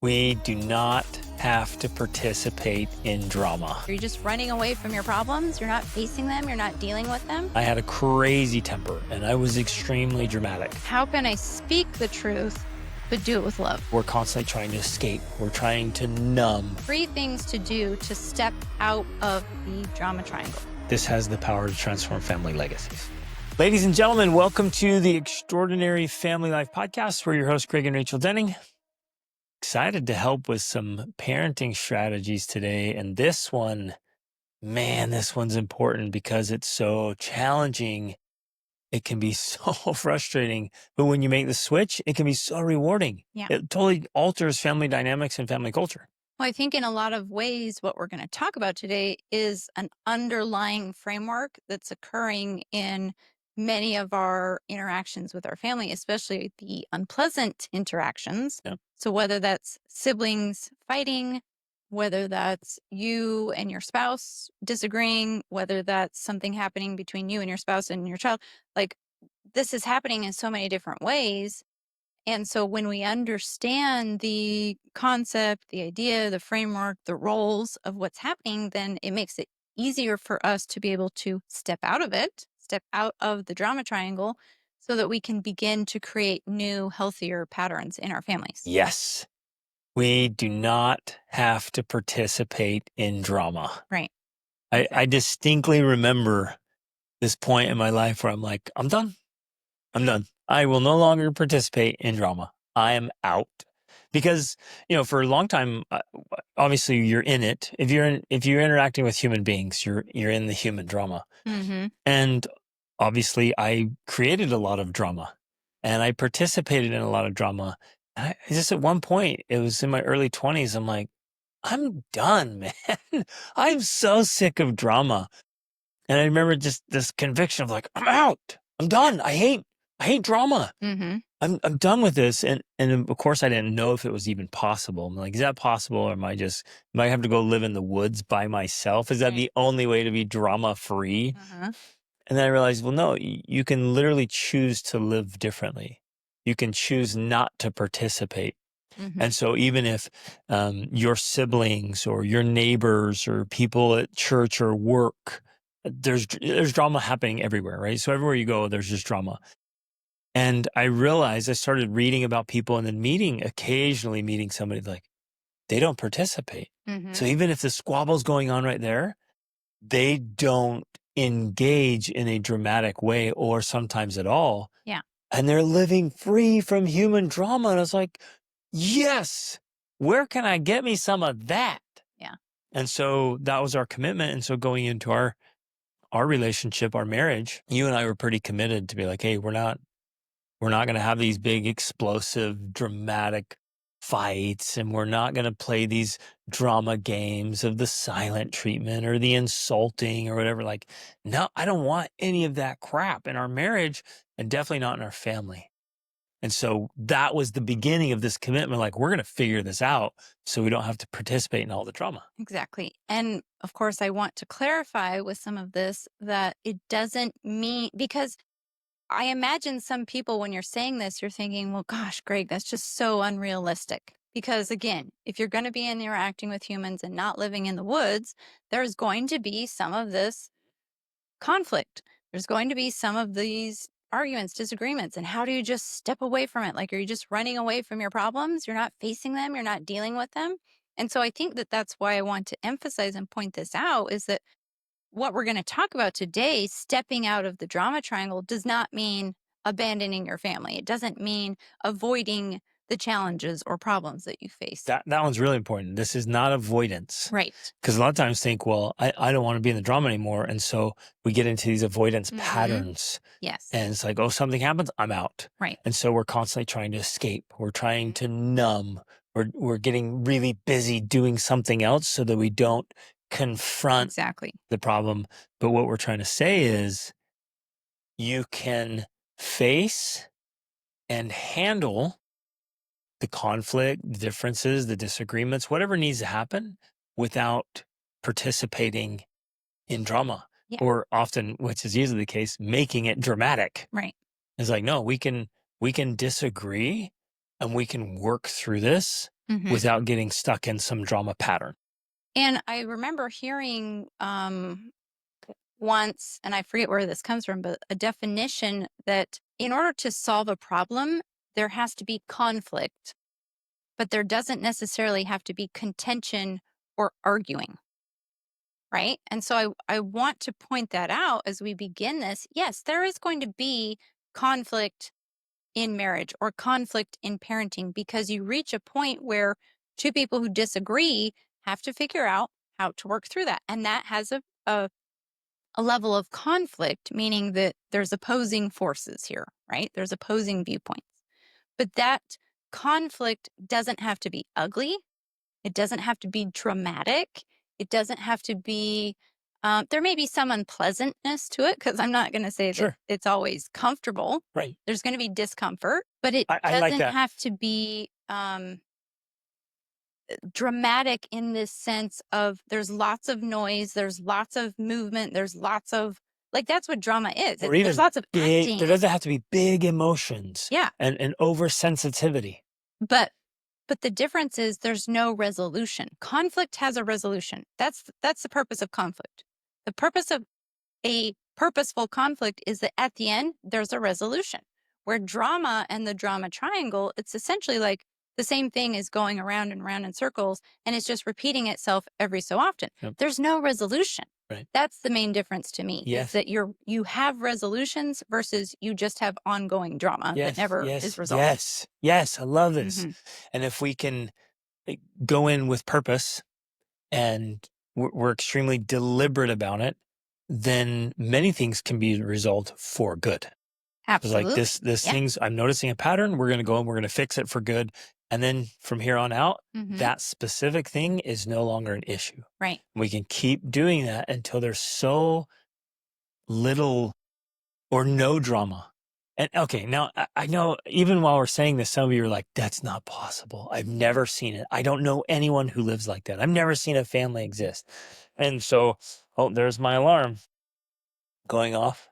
We do not have to participate in drama. You're just running away from your problems. You're not facing them. You're not dealing with them. I had a crazy temper and I was extremely dramatic. How can I speak the truth, but do it with love? We're constantly trying to escape. We're trying to numb. 3 things to do to step out of the drama triangle. This has the power to transform family legacies. Ladies and gentlemen, welcome to the Extraordinary Family Life Podcast. We're your hosts, Greg and Rachel Denning. Excited to help with some parenting strategies today. And this one, man, this one's important because it's so challenging. It can be so frustrating, but when you make the switch, it can be so rewarding. Yeah. It totally alters family dynamics and family culture. Well, I think in a lot of ways, what we're going to talk about today is an underlying framework that's occurring in many of our interactions with our family, especially the unpleasant interactions. Yeah. So whether that's siblings fighting, whether that's you and your spouse disagreeing, whether that's something happening between you and your spouse and your child, like this is happening in so many different ways. And so when we understand the concept, the idea, the framework, the roles of what's happening, then it makes it easier for us to be able to step out of it, step out of the drama triangle, so that we can begin to create new, healthier patterns in our families. Yes, we do not have to participate in drama. Right. I distinctly remember this point in my life where I'm like, I'm done. I'm done. I will no longer participate in drama. I am out. Because, for a long time, obviously you're in it. If you're interacting with human beings, you're in the human drama. Mm-hmm. And obviously I created a lot of drama and I participated in a lot of drama. And I just at one point, it was in my early 20s, I'm like, I'm done, man. I'm so sick of drama. And I remember just this conviction of like, I'm out. I'm done. I hate drama. Mm-hmm. I'm done with this. And of course I didn't know if it was even possible. I'm like, is that possible? Or am I have to go live in the woods by myself? Is that Right. the only way to be drama free? Uh-huh. And then I realized, well, no, you can literally choose to live differently. You can choose not to participate. Mm-hmm. And so even if your siblings or your neighbors or people at church or work, there's drama happening everywhere, right? So everywhere you go, there's just drama. And I realized I started reading about people and then occasionally meeting somebody like, they don't participate. Mm-hmm. So even if the squabble's going on right there, they don't engage in a dramatic way or sometimes at all. Yeah. And they're living free from human drama. And I was like, yes, where can I get me some of that? Yeah. And so that was our commitment. And so going into our relationship, our marriage, you and I were pretty committed to be like, hey, we're not going to have these big, explosive, dramatic fights, and we're not going to play these drama games of the silent treatment or the insulting or whatever. Like, no, I don't want any of that crap in our marriage and definitely not in our family. And so that was the beginning of this commitment. Like, we're going to figure this out so we don't have to participate in all the drama. Exactly. And of course, I want to clarify with some of this that it doesn't mean, because I imagine some people, when you're saying this, you're thinking, well, gosh, Greg, that's just so unrealistic. Because again, if you're going to be interacting with humans and not living in the woods, there's going to be some of this conflict. There's going to be some of these arguments, disagreements. And how do you just step away from it? Like, are you just running away from your problems? You're not facing them. You're not dealing with them. And so I think that that's why I want to emphasize and point this out, is that what we're going to talk about today, stepping out of the drama triangle, does not mean abandoning your family. It doesn't mean avoiding the challenges or problems that you face. That one's really important. This is not avoidance. Right. Because a lot of times think, well, I don't want to be in the drama anymore. And so we get into these avoidance Mhm. patterns. Yes. And it's like, oh, something happens, I'm out. Right. And so we're constantly trying to escape. We're trying to numb. We're getting really busy doing something else so that we don't confront Exactly. the problem. But what we're trying to say is you can face and handle the conflict, the differences, the disagreements, whatever needs to happen without participating in drama. Yeah. Or often, which is usually the case, making it dramatic. Right. It's like, no, we can disagree and we can work through this Mhm. without getting stuck in some drama pattern. And I remember hearing once, and I forget where this comes from, but a definition that in order to solve a problem, there has to be conflict, but there doesn't necessarily have to be contention or arguing. Right. And so I want to point that out as we begin this. Yes, there is going to be conflict in marriage or conflict in parenting because you reach a point where two people who disagree have to figure out how to work through that. And that has a level of conflict, meaning that there's opposing forces here, right? There's opposing viewpoints. But that conflict doesn't have to be ugly. It doesn't have to be dramatic. It doesn't have to be, there may be some unpleasantness to it because I'm not going to say that Sure. it's always comfortable. Right. There's going to be discomfort, but it I like doesn't that. have to be dramatic in this sense of there's lots of noise, there's lots of movement, there's lots of, like, that's what drama is. Or There's even lots of big, acting. there doesn't have to be big emotions Yeah. and oversensitivity. But the difference is there's no resolution. Conflict has a resolution. That's the purpose of conflict. The purpose of a purposeful conflict is that at the end there's a resolution. Where drama and the drama triangle, it's essentially like the same thing is going around and around in circles and it's just repeating itself every so often. Yep. There's no resolution. Right. That's the main difference to me. Is Yes. that you have resolutions versus you just have ongoing drama that never is resolved. Yes. I love this. Mhm. And if we can go in with purpose and we're extremely deliberate about it, then many things can be resolved for good. It's like Absolutely. this Yeah. thing's, I'm noticing a pattern. We're going to go and we're going to fix it for good. And then from here on out, Mhm. that specific thing is no longer an issue. Right. We can keep doing that until there's so little or no drama. And okay, now I know even while we're saying this, some of you are like, that's not possible. I've never seen it. I don't know anyone who lives like that. I've never seen a family exist. And so, oh, there's my alarm going off.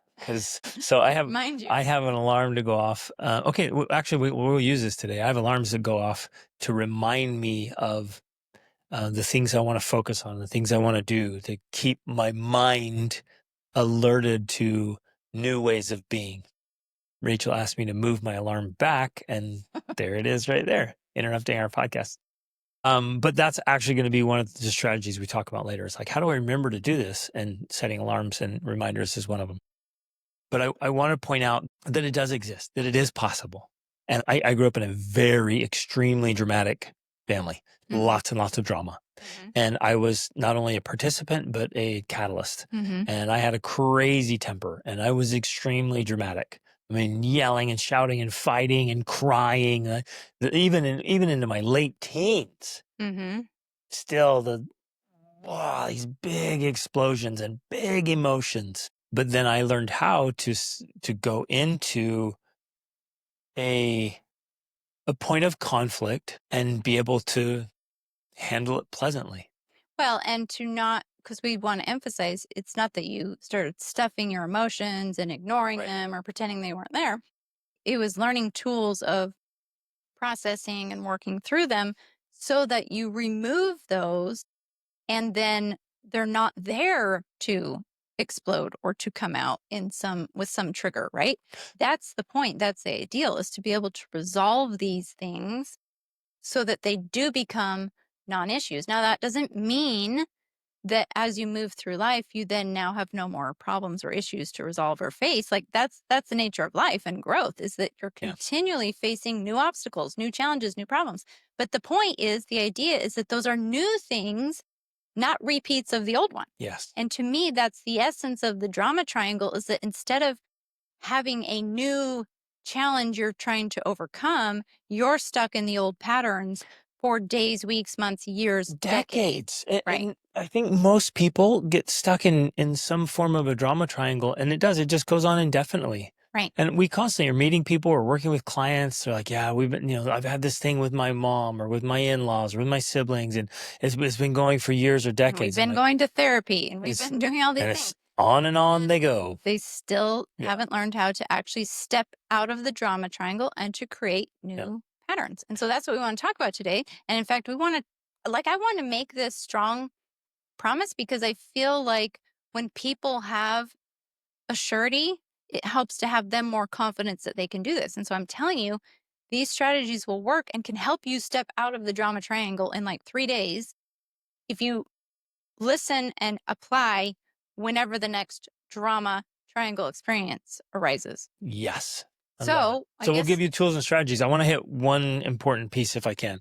So Mind you. I have an alarm to go off. Okay, actually, we'll use this today. I have alarms that go off to remind me of the things I want to focus on, the things I want to do, to keep my mind alerted to new ways of being. Rachel asked me to move my alarm back, and there it is right there, interrupting our podcast. But that's actually going to be one of the strategies we talk about later. It's like, how do I remember to do this? And setting alarms and reminders is one of them. But I want to point out that it does exist, that it is possible. And I grew up in a very extremely dramatic family, Mhm. lots and lots of drama. Mhm. And I was not only a participant, but a catalyst. Mhm. And I had a crazy temper and I was extremely dramatic. I mean, yelling and shouting and fighting and crying, even into my late teens. Mhm. Still, these big explosions and big emotions. But then I learned how to go into a point of conflict and be able to handle it pleasantly. Well, and to not, because we want to emphasize, it's not that you started stuffing your emotions and ignoring Right. them or pretending they weren't there. It was learning tools of processing and working through them so that you remove those and then they're not there to explode or to come out in some with some trigger, right? That's the point. That's the ideal, is to be able to resolve these things so that they do become non-issues. Now that doesn't mean that as you move through life you then now have no more problems or issues to resolve or face. Like that's the nature of life and growth, is that you're Yeah. continually facing new obstacles, new challenges, new problems. But the point is, the idea is that those are new things, not repeats of the old one. Yes. And to me, that's the essence of the drama triangle, is that instead of having a new challenge you're trying to overcome, you're stuck in the old patterns for days, weeks, months, years, decades. Decades. Right. And I think most people get stuck in some form of a drama triangle, and it just goes on indefinitely. Right. And we constantly are meeting people or working with clients. They're like, yeah, we've been, I've had this thing with my mom or with my in-laws or with my siblings, and it's been going for years or And decades. we've been going to therapy and we've it's- been doing all these and things. it's on and on they go. They still Yeah. haven't learned how to actually step out of the drama triangle and to create new Yeah. patterns. And so that's what we want to talk about today. And in fact, I want to make this strong promise because I feel like when people have a surety, it helps to have them more confidence that they can do this. And so I'm telling you, these strategies will work and can help you step out of the drama triangle in like 3 days if you listen and apply whenever the next drama triangle experience arises. Yes. I love it. So I So we'll guess give you tools and strategies. I want to hit one important piece if I can.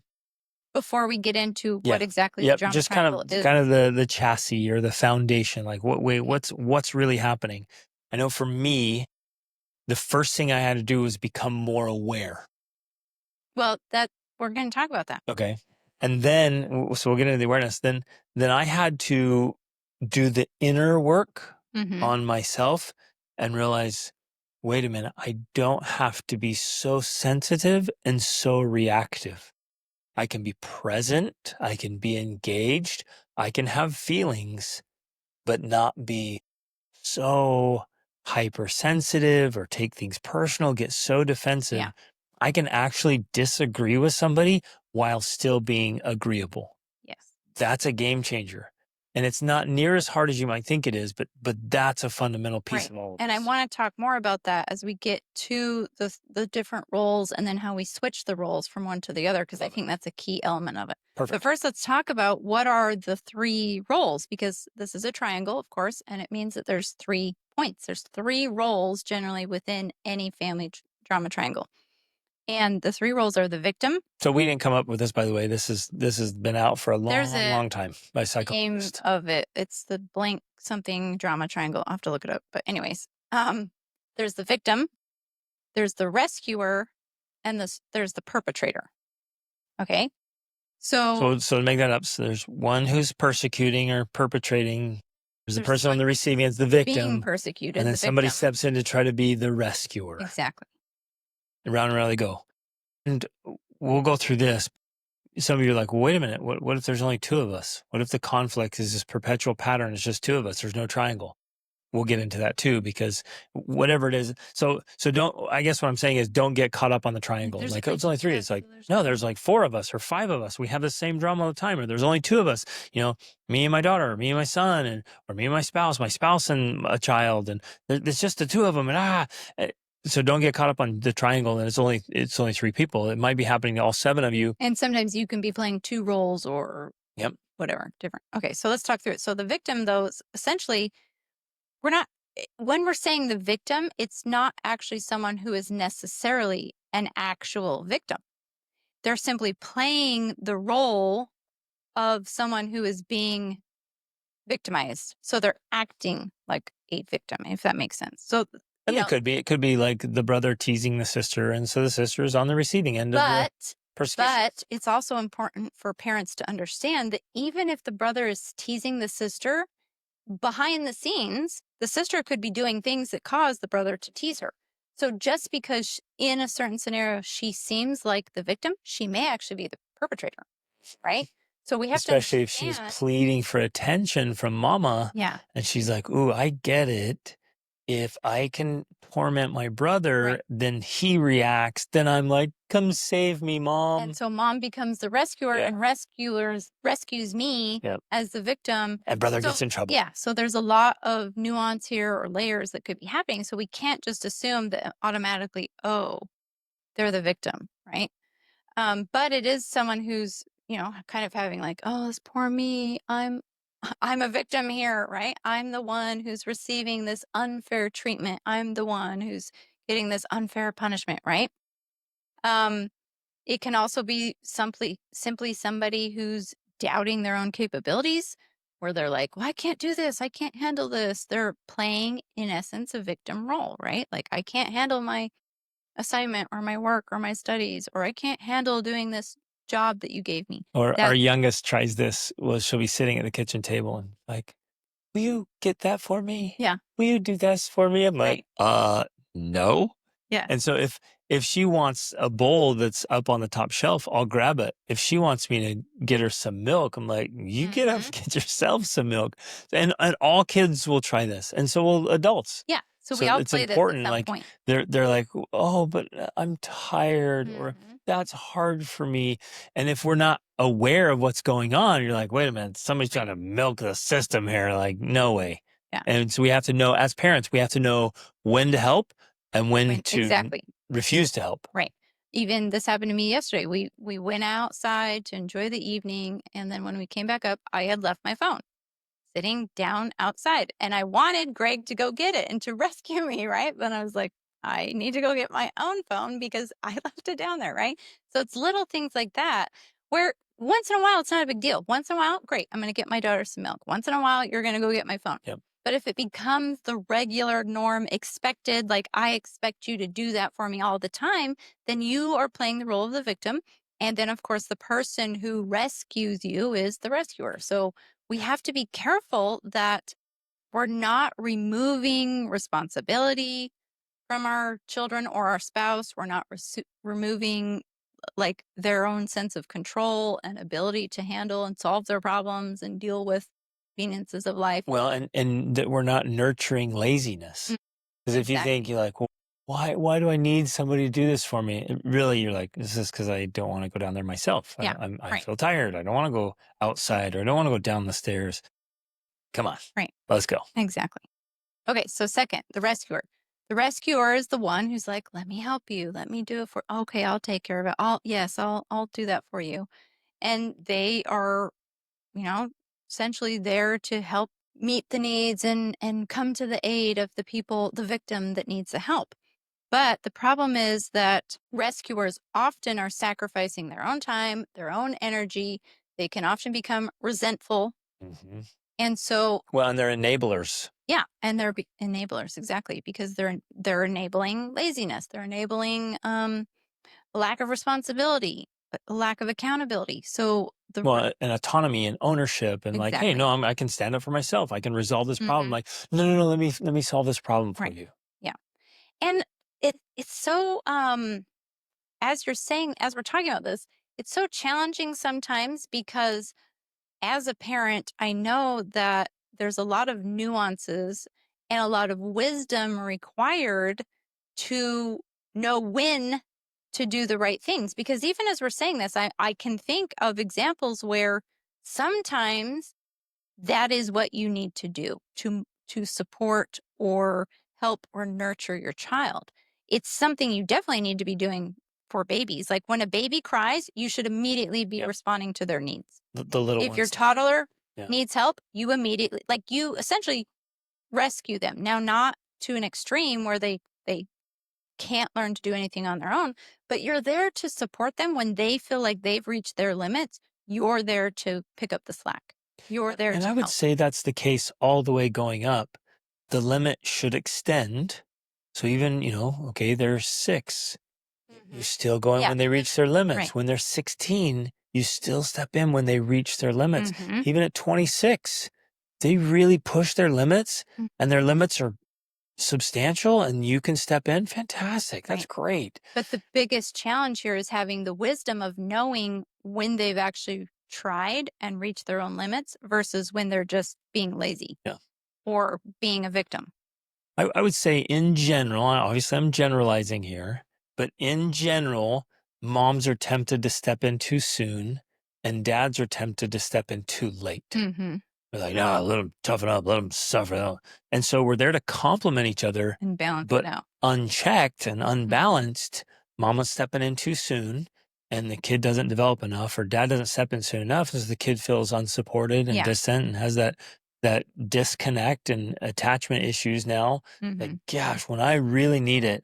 before we get into Yeah. what exactly the Yep. drama Just kind triangle of is. kind of the chassis or the foundation. Like Okay. what's really happening? I know for me, the first thing I had to do was become more aware. Well, we're going to talk about that. Okay. And then so we'll get into the awareness. Then I had to do the inner work Mm-hmm. on myself and realize, wait a minute, I don't have to be so sensitive and so reactive. I can be present, I can be engaged, I can have feelings, but not be so hypersensitive or take things personal, get so defensive. Yeah. I can actually disagree with somebody while still being agreeable. Yes. That's a game changer. And it's not near as hard as you might think it is, but that's a fundamental piece Right. of all of And I this. want to talk more about that as we get to the different roles and then how we switch the roles from one to the other, because I think that's a key element of it. But Perfect. first, let's talk about what are the 3 roles, because this is a triangle, of course, and it means that there's 3 points. There's 3 roles generally within any family drama triangle. And the 3 roles are the victim. So we didn't come up with this, by the way. This has been out for a There's long, a long time by name psychologists. of it. It's the blank something drama triangle. I'll have to look it up. But anyways, there's the victim, there's the rescuer, and there's the perpetrator. Okay. So So to make that up, so there's one who's persecuting or perpetrating. There's the there's person on the one receiving end, the being victim, persecuted, and then the somebody victim. steps in to try to be the rescuer. Exactly. And round they go. And we'll go through this. Some of you are like, well, wait a minute. What if there's only 2 of us? What if the conflict is this perpetual pattern? It's just 2 of us. There's no triangle. We'll get into that too, because whatever it is. So don't, I guess what I'm saying is don't get caught up on the triangle. There's Like, oh, it's only 3. yeah, It's like, so there's no, there's like 4 of us or 5 of us. We have the same drama all the time. Or there's only 2 of us, me and my daughter, or me and my son, or me and my spouse and a child. And there's just the 2 of them. So don't get caught up on the triangle. And it's only 3 people. It might be happening to all 7 of you. And sometimes you can be playing 2 roles or Yep. whatever, different. Okay, so let's talk through it. So the victim, though, is essentially, when we're saying the victim, it's not actually someone who is necessarily an actual victim. They're simply playing the role of someone who is being victimized. So they're acting like a victim, if that makes sense. So, And it could be like the brother teasing the sister. And so the sister is on the receiving end of the persecution. but it's also important for parents to understand that even if the brother is teasing the sister, behind the scenes, the sister could be doing things that cause the brother to tease her. So just because in a certain scenario she seems like the victim, she may actually be the perpetrator, right? So we have Especially to if she's understand. pleading for attention from mama. Yeah. And she's like, ooh, I get it. If I can torment my brother, Right. then he reacts. Then I'm like, come save me, mom. And so mom becomes the rescuer Yeah. and rescues me Yep. as the victim. And brother gets in trouble. Yeah. So there's a lot of nuance here or layers that could be happening. So we can't just assume that automatically, oh, they're the victim, right? But it is someone who's, kind of having like, oh, this poor me. I'm a victim here, right? I'm the one who's receiving this unfair treatment. I'm the one who's getting this unfair punishment, right? It can also be simply somebody who's doubting their own capabilities, where they're like, well, I can't do this. I can't handle this. They're playing, in essence, a victim role, right? Like, I can't handle my assignment or my work or my studies, or I can't handle doing this job that you gave me. Or our youngest tries this. Well, she'll be sitting at the kitchen table and like, will you get that for me? Yeah. Will you do this for me? I'm like, no. Yeah. And so if she wants a bowl that's up on the top shelf, I'll grab it. If she wants me to get her some milk, I'm like, you get up, get yourself some milk. And all kids will try this. And so will adults. Yeah. So we all it's play this important. at some Like point. they're like, oh, but I'm tired, or that's hard for me. And if we're not aware of what's going on, you're like, wait a minute, somebody's trying to milk the system here. Like, no way. Yeah. And so we have to know, as parents, we have to know when to help and when to Exactly. refuse to help. Right. Even this happened to me yesterday. We went outside to enjoy the evening, and then when we came back up, I had left my phone sitting down outside, and I wanted Greg to go get it and to rescue me, right? But I was like, I need to go get my own phone because I left it down there, right? So it's little things like that where once in a while it's not a big deal. Once in a while, great, I'm going to get my daughter some milk. Once in a while, you're going to go get my phone. Yep. But if it becomes the regular norm, expected, like I expect you to do that for me all the time, then you are playing the role of the victim. And then, of course, the person who rescues you is the rescuer. So we have to be careful that we're not removing responsibility from our children or our spouse. We're not removing like their own sense of control and ability to handle and solve their problems and deal with conveniences of life. Well, and that we're not nurturing laziness. Mm, Because if you think exactly. you're like, well, why do I need somebody to do this for me? And really, you're like, this is because I don't want to go down there myself. Yeah. I Right. feel tired. I don't want to go outside or I don't want to go down the stairs. Come on, Right. let's go. Exactly. Okay. So second, the rescuer. The rescuer is the one who's like, let me help you. Let me do it for, okay, I'll take care of it. I'll do that for you. And they are, you know, essentially there to help meet the needs and come to the aid of the people, the victim that needs the help. But the problem is that rescuers often are sacrificing their own time, their own energy. They can often become resentful. Hmm. And so, Well, and they're enablers. yeah, and they're enablers exactly because they're enabling laziness. They're enabling a lack of responsibility, a lack of accountability. So Well, and autonomy and ownership and like, hey, exactly. no, I can stand up for myself. I can resolve this problem. Hmm. Like, no, let me solve this problem for Right. you. Yeah. And it's so as you're saying, as we're talking about this, it's so challenging sometimes because as a parent, I know that there's a lot of nuances and a lot of wisdom required to know when to do the right things. Because even as we're saying this, I can think of examples where sometimes that is what you need to do to support or help or nurture your child. It's something you definitely need to be doing for babies. Like when a baby cries, you should immediately be Yep. responding to their needs. The little If your ones. toddler Yeah. needs help, you immediately like you essentially rescue them. Now not to an extreme where they can't learn to do anything on their own, but you're there to support them when they feel like they've reached their limits. You're there to pick up the slack. You're there And to I would help. say that's the case all the way going up. The limit should extend. So even, okay, they're 6. You Mhm. still go in Yeah, when they because reach their right. limits. When they're 16, you still step in when they reach their limits. Mhm. Even at 26, they really push their limits Mm, and their limits are substantial and you can step in. Fantastic. That's right. great. But the biggest challenge here is having the wisdom of knowing when they've actually tried and reached their own limits versus when they're just being lazy Yeah. or being a victim. I would say in general, obviously I'm generalizing here, but in general, moms are tempted to step in too soon and dads are tempted to step in too late. Mhm. We're like, no, let them toughen up, let them suffer. And so we're there to complement each other, And balance it but out. unchecked and Mhm. unbalanced, mama's stepping in too soon and the kid doesn't develop enough or dad doesn't step in soon enough as the kid feels unsupported and Yeah. distant and has that disconnect and attachment issues now. Like, Mhm. gosh, when I really need it,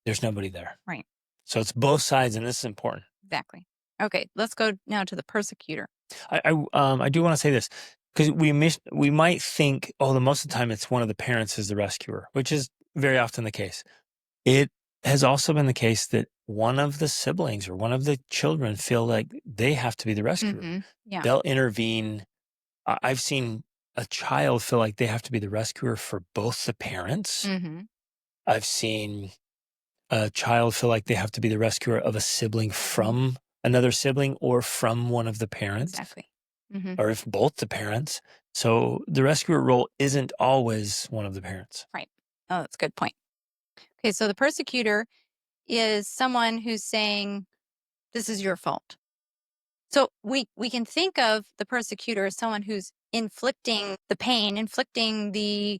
there's nobody there. Right. So it's both sides and this is important. Exactly. Okay, let's go now to the persecutor. I do want to say this because we might think, oh, the most of the time it's one of the parents is the rescuer, which is very often the case. It has also been the case that one of the siblings or one of the children feel like they have to be the rescuer. Mhm. Yeah. They'll intervene. I've seen a child feel like they have to be the rescuer for both the parents. Mhm. I've seen a child feel like they have to be the rescuer of a sibling Mhm. from another sibling or from one of the parents Exactly. Mhm. or if both the parents. So the rescuer role isn't always one of the parents. Right. Oh, that's a good point. Okay, so the persecutor is someone who's saying, This is your fault. So we can think of the persecutor as someone who's inflicting the pain, inflicting the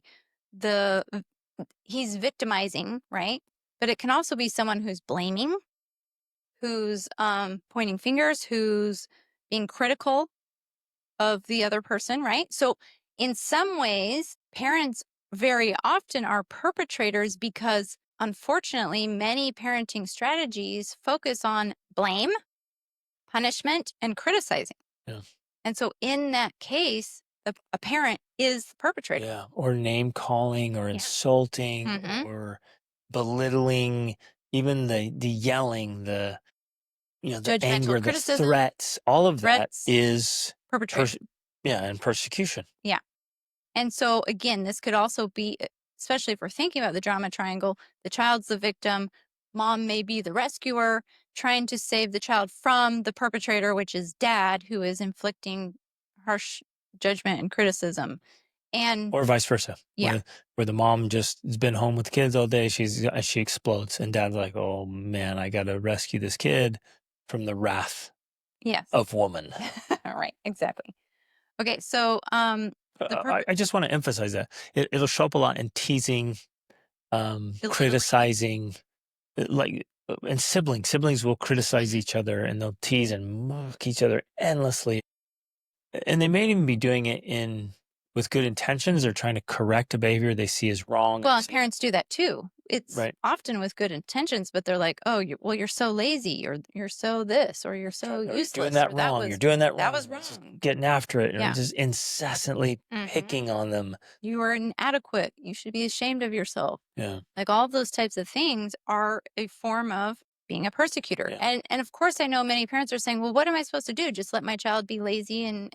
he's victimizing, right? But it can also be someone who's blaming, who's pointing fingers, who's being critical of the other person, right? So in some ways, parents very often are perpetrators because unfortunately, many parenting strategies focus on blame, punishment, and criticizing. Yeah. And so in that case, a parent is the perpetrator. Yeah. Or name calling or Yeah. insulting Mm-hmm. or belittling, even the yelling, the Judgmental anger, the criticism, threats, all of that threats, is perpetration. yeah, and persecution. Yeah. And so again, this could also be, especially if we're thinking about the drama triangle, the child's the victim, mom may be the rescuer, trying to save the child from the perpetrator, which is dad, who is inflicting harsh judgment and criticism. And Or vice versa. yeah, Where the mom just has been home with the kids all day, she explodes and dad's like, "Oh man, I got to rescue this kid from the wrath yes. of woman." Right, exactly. Okay, so I just want to emphasize that it'll show up a lot in teasing, belittling. criticizing, and siblings will criticize Mhm. each other and they'll tease and mock each other endlessly, and they may even be doing it in with good intentions. They're trying to correct a behavior they see as wrong. Well, and parents do that too. It's Right. often with good intentions, but they're like, "Oh, you're so lazy, or you're so this, or you're so You're doing useless, that or that wrong. You're doing that was wrong. It's just wrong." getting after it, and Yeah. just incessantly Hmm. picking on them. You are inadequate. You should be ashamed of yourself. Yeah. Like all of those types of things are a form of being a persecutor. Yeah. And of course I know many parents are saying, "Well, what am I supposed to do? Just let my child be lazy and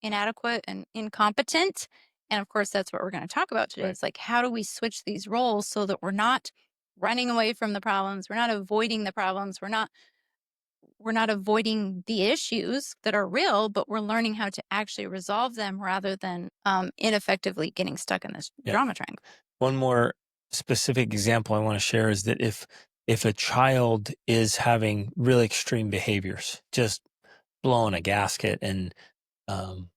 inadequate and incompetent?" And of course that's what we're going to talk about today. Right. It's like, how do we switch these roles so that we're not running away from the problems, we're not avoiding the problems, we're not avoiding the issues that are real, but we're learning how to actually resolve them rather than ineffectively getting stuck in this Yeah. drama triangle. One more specific example I want to share is that if a child is having really extreme behaviors, just blowing a gasket and um,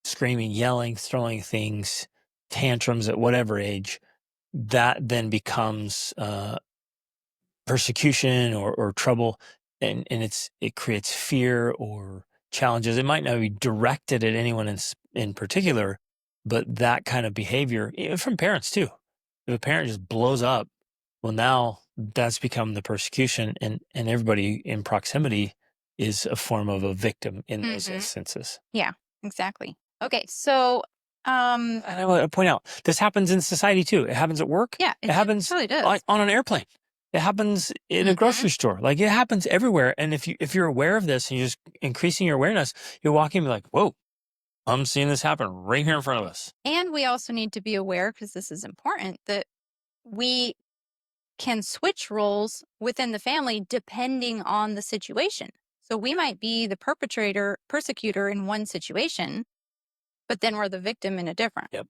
screaming, yelling, throwing things, tantrums at whatever age, that then becomes persecution or trouble, and it creates fear or challenges. It might not be directed at anyone in particular, but that kind of behavior, from parents too. If a parent just blows up, well, now that's become the persecution, and everybody in proximity is a form of a victim in those Hmm. instances. Yeah, exactly. Okay, so And I want to point out, this happens in society too. It happens at work. yeah, It happens totally does. on an airplane. It happens in a Hmm. grocery store. Like, it happens everywhere. And if you're aware of this and you're just increasing your awareness, you'll walk in and be like, "Whoa, I'm seeing this happen right here in front of us." And we also need to be aware, because this is important, that we can switch roles within the family depending on the situation. So we might be the persecutor in one situation, but then we're the victim in a different. Yep.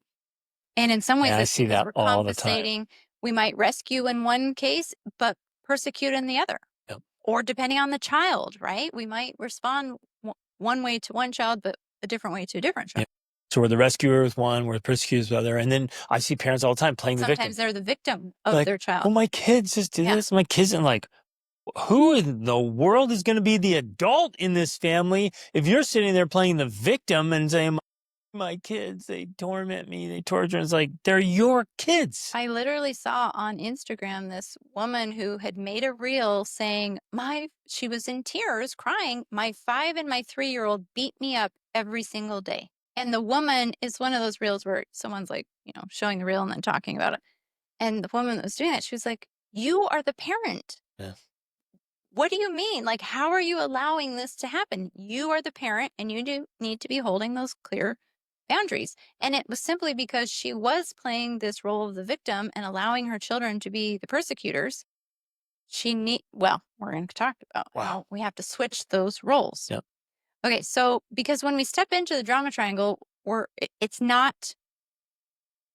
And in some ways, Yeah, I that's see because that we're all the time. compensating. We might rescue in one case, but persecute in the other. Yep. Or depending on the child, right? We might respond one way to one child, but a different way to a different child. Yep. So we're the rescuer with one, we're the persecutor with the other. And then I see parents all the time playing the victim. Sometimes they're the victim of Like, their child. "Well, my kids just did Yeah. this. My kids," and like, who in the world is going to be the adult in this family if you're sitting there playing the victim and saying, "My kids, they torment me, they torture." It's like, they're your kids. I literally saw on Instagram this woman who had made a reel saying, she was in tears crying, "My 5 and my 3-year-old beat me up every single day." And the woman is one of those reels where someone's like, showing the reel and then talking about it. And the woman that was doing that, she was like, "You are the parent. Yeah. What do you mean? Like, how are you allowing this to happen? You are the parent and you do need to be holding those clear boundaries." And it was simply because she was playing this role of the victim and allowing her children to be the persecutors. Well, we're going to talk about Wow. how we have to switch those roles. Yep. Okay. So, because when we step into the drama triangle, it's not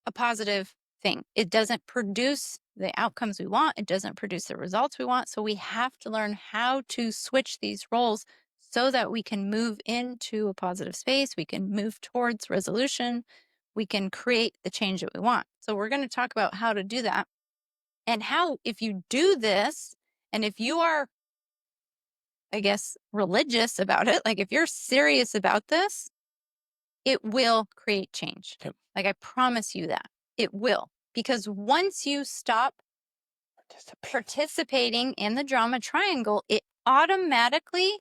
a positive thing. It doesn't produce the outcomes we want. It doesn't produce the results we want. So we have to learn how to switch these roles so that we can move into a positive space. We can move towards resolution. We can create the change that we want. So we're going to talk about how to do that and how, if you do this, and if you are, I guess, religious about it, like if you're serious about this, it will create change. Yep. Like I promise you that it will. Because once you stop participating in the drama triangle, it automatically,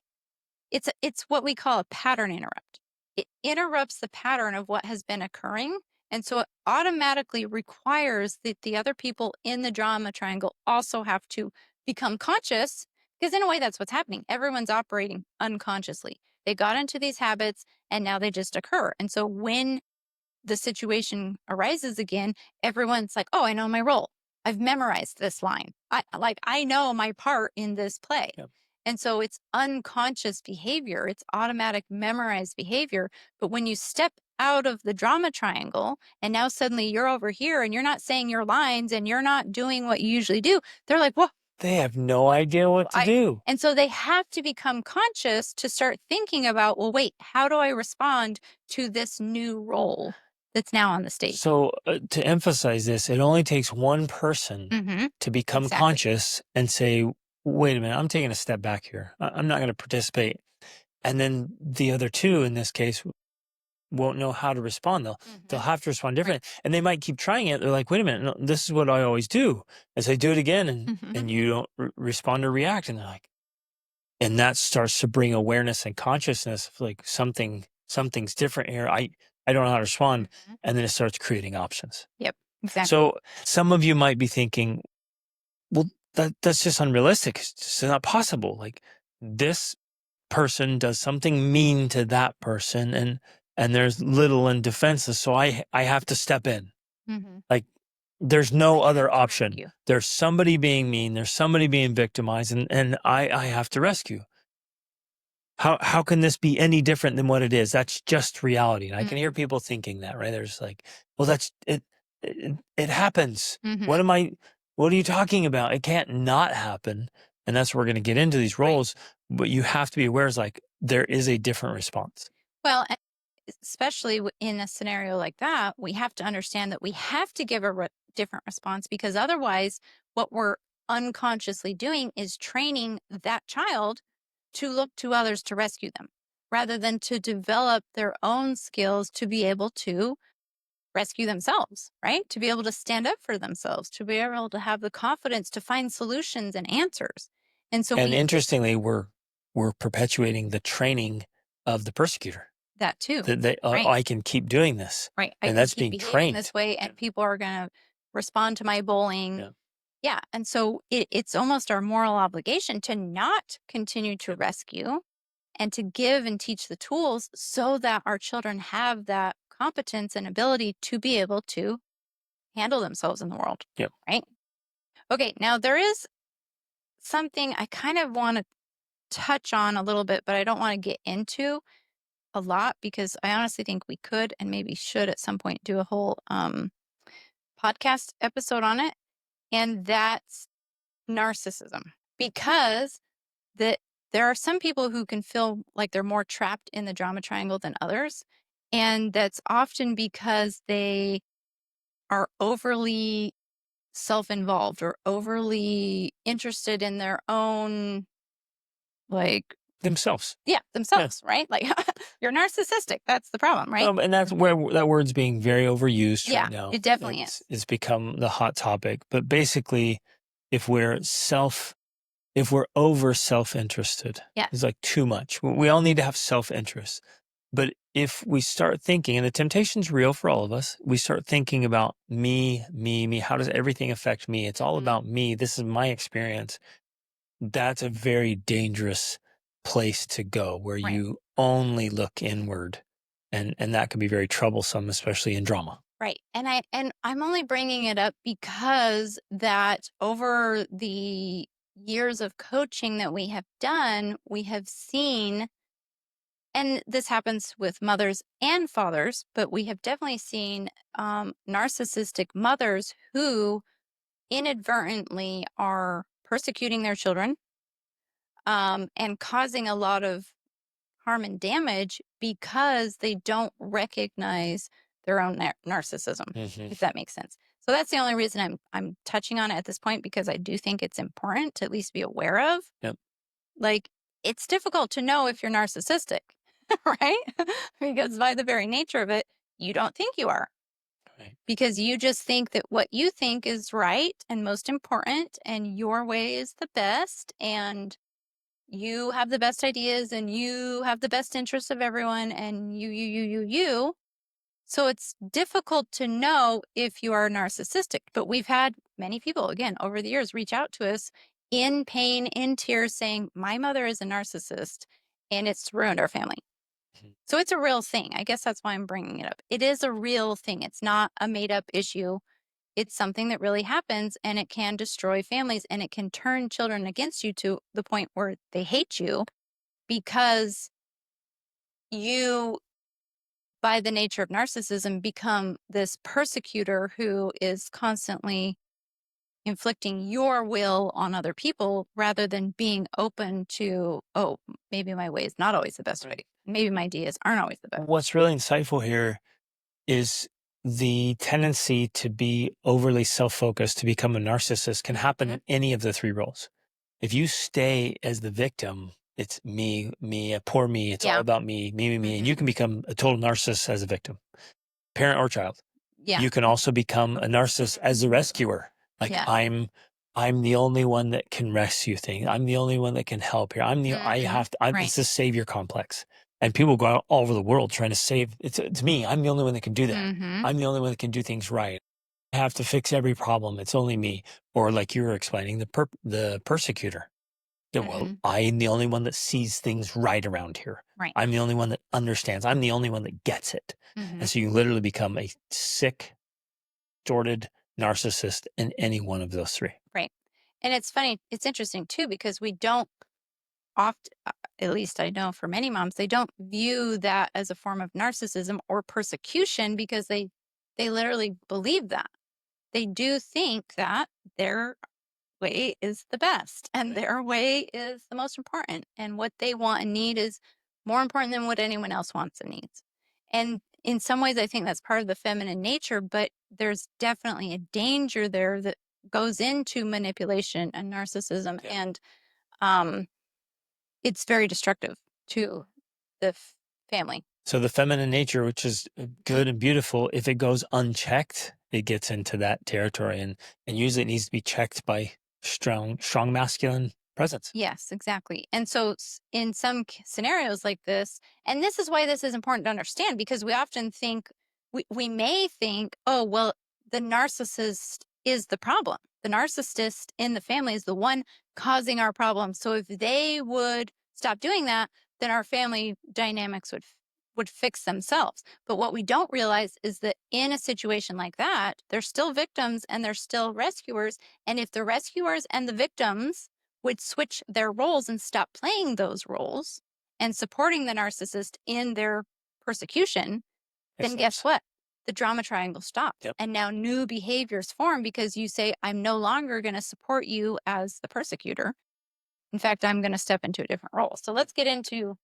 it's what we call a pattern interrupt. It interrupts the pattern of what has been occurring. And so it automatically requires that the other people in the drama triangle also have to become conscious, because in a way that's what's happening. Everyone's operating unconsciously. They got into these habits and now they just occur. And so when the situation arises again, everyone's like, "Oh, I know my role. I've memorized this line. I know my part in this play." Yep. And so it's unconscious behavior. It's automatic memorized behavior. But when you step out of the drama triangle and now suddenly you're over here and you're not saying your lines and you're not doing what you usually do, they're like, "Whoa, They have no idea what to I," do. and so they have to become conscious to start thinking about, well, wait, how do I respond to this new role that's now on the stage? So, to emphasize this, it only takes one person Mhm. to become Exactly. conscious and say, wait a minute, I'm taking a step back here. I'm not going to participate. And then the other two in this case won't know how to respond. They'll Mhm. have to respond Right. different. And they might keep trying it. They're like, wait a minute, no, this is what I always do. As I do it again and Mhm. you don't respond or react. And they're like, and that starts to bring awareness and consciousness of like something's different here. I don't know how to respond. Mhm. And then it starts creating options. Yep. Exactly. So some of you might be thinking, well, that's just unrealistic. It's just not possible. Like this person does something mean to that person and there's little and defenseless. So I have to step in. Mhm. Like there's I no have other to option. rescue. There's somebody being mean. There's somebody being victimized and I have to rescue. How can this be any different than what it is? That's just reality. And I can hear Mhm. people thinking that, right? There's like, well, that's it. It happens. Mhm. What am I? What are you talking about? It can't not happen. And that's where we're going to get into these Right. roles. But you have to be aware is like there is a different response. Well, especially in a scenario like that, we have to understand that we have to give a different response, because otherwise, what we're unconsciously doing is training that child to look to others to rescue them rather than to develop their own skills to be able to rescue themselves, right? To be able to stand up for themselves, to be able to have the confidence to find solutions and answers. And so And we, interestingly, we're perpetuating the training of the persecutor that too, that they right? I can keep doing this, Right. I and can that's keep being behaving trained. this way and people are going to respond to my bullying. Yeah. Yeah. And so it's almost our moral obligation to not continue to Yep. rescue and to give and teach the tools so that our children have that competence and ability to be able to handle themselves in the world. Yep. Right. Okay. Now, there is something I kind of want to touch on a little bit, but I don't want to get into a lot because I honestly think we could and maybe should at some point do a whole podcast episode on it. And that's narcissism, because that there are some people who can feel like they're more trapped in the drama triangle than others. And that's often because they are overly self involved or overly interested in their own, like, Themselves. yeah, Yeah. themselves, right? Like, you're narcissistic. That's the problem, right? And that's where that word's being very overused right Yeah, now. it definitely is. It's become the hot topic. But basically, if we're if we're over self-interested, Yeah. it's like too much. We all need to have self-interest. But if we start thinking, and the temptation's real for all of us, we start thinking about me, how does everything affect me? It's all Hmm. about me. This is my experience. That's a very dangerous place to go where Right. you only look inward and that can be very troublesome, especially in drama. Right. And I'm only bringing it up because that over the years of coaching that we have done, we have seen, and this happens with mothers and fathers, but we have definitely seen narcissistic mothers who inadvertently are persecuting their children, and causing a lot of harm and damage because they don't recognize their own narcissism, Hmm. if that makes sense. So that's the only reason I'm touching on it at this point, because I do think it's important to at least be aware of. Yep. Like, it's difficult to know if you're narcissistic, right? Because by the very nature of it, you don't think you are, Right. because you just think that what you think is right and most important and your way is the best, and you have the best ideas and you have the best interests of everyone, and you. So it's difficult to know if you are narcissistic. But we've had many people, again, over the years reach out to us in pain, in tears, saying, my mother is a narcissist and it's ruined our family. Mhm. So it's a real thing. I guess that's why I'm bringing it up. It is a real thing. It's not a made up issue. It's something that really happens, and it can destroy families, and it can turn children against you to the point where they hate you because you, by the nature of narcissism, become this persecutor who is constantly inflicting your will on other people rather than being open to, oh, maybe my way is not always the best way. Right. Maybe my ideas aren't always the best. What's really insightful here is the tendency to be overly self-focused, to become a narcissist, can happen Mhm. in any of the three roles. If you stay as the victim, it's me, me, poor me, it's all Yeah. about me, me, and Hmm. you can become a total narcissist as a victim, parent or child. Yeah. You can also become a narcissist as a rescuer. Like Yeah. I'm the only one that can rescue things. I'm the only one that can help here. I Hmm. have to, Right. it's a savior complex. And people go out all over the world trying to save, it's me. I'm the only one that can do that. Hmm. I'm the only one that can do things right. I have to fix every problem. It's only me. Or like you were explaining, the persecutor. Yeah, well, Hmm. I'm the only one that sees things right around here. Right. I'm the only one that understands. I'm the only one that gets it. Hmm. And so you literally become a sick, distorted narcissist in any one of those three. Right. And it's funny, it's interesting too, because we don't oft at least I know for many moms, they don't view that as a form of narcissism or persecution, because they literally believe that. They do think that their way is the best and Right. their way is the most important, and what they want and need is more important than what anyone else wants and needs. And in some ways I think that's part of the feminine nature, but there's definitely a danger there that goes into manipulation and narcissism, Yeah. and um it's very destructive to the family. So the feminine nature, which is good and beautiful, if it goes unchecked, it gets into that territory, and usually it needs to be checked by strong masculine presence. Yes, exactly. And so in some scenarios like this, and this is why this is important to understand, because we often think, we may think, oh, well, the narcissist is the problem. The narcissist in the family is the one causing our problem. So if they would stop doing that, then our family dynamics would fix themselves. But what we don't realize is that in a situation like that, they're still victims and they're still rescuers. And if the rescuers and the victims would switch their roles and stop playing those roles and supporting the narcissist in their persecution, It then guess stops. what? The drama triangle stops. Yep. And now new behaviors form because you say, I'm no longer going to support you as the persecutor. In fact, I'm going to step into a different role. So let's get into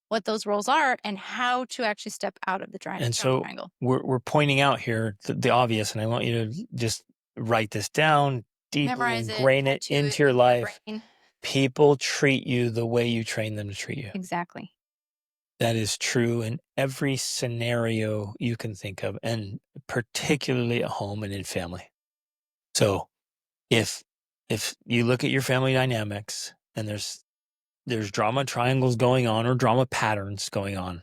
what those roles are and how to actually step out of the And drama so triangle. we're pointing out here the obvious, and I want you to just write this down, deeply Memorize it, ingrain it tattoo it into your in your life. brain. People treat you the way you train them to treat you. Exactly. That is true in every scenario you can think of, and particularly at home and in family. So if if you look at your family dynamics and there's drama triangles going on or drama patterns going on,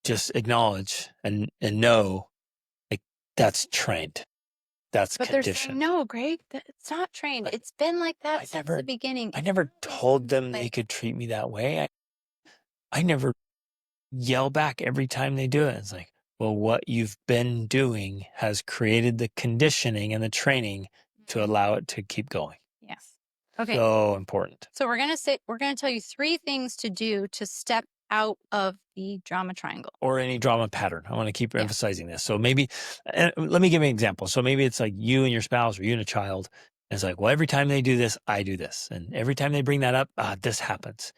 just acknowledge and know, like, that's trained. That's But they're saying, conditioned. no, Greg, it's not trained. Like It's been like that I since the never beginning. I It's never always told been them that they way. could treat me that way. I never yell back every time they do it. It's like, well, what you've been doing has created the conditioning and the training to Mhm. allow it to keep going. Yes. Okay. So important. So we're gonna tell you three things to do to step out of the drama triangle. Or any drama pattern. I want to keep Yeah. emphasizing this. So maybe, let me give you an example. So maybe it's like you and your spouse or you and a child. And it's like, well, every time they do this, I do this. And every time they bring that up, this happens.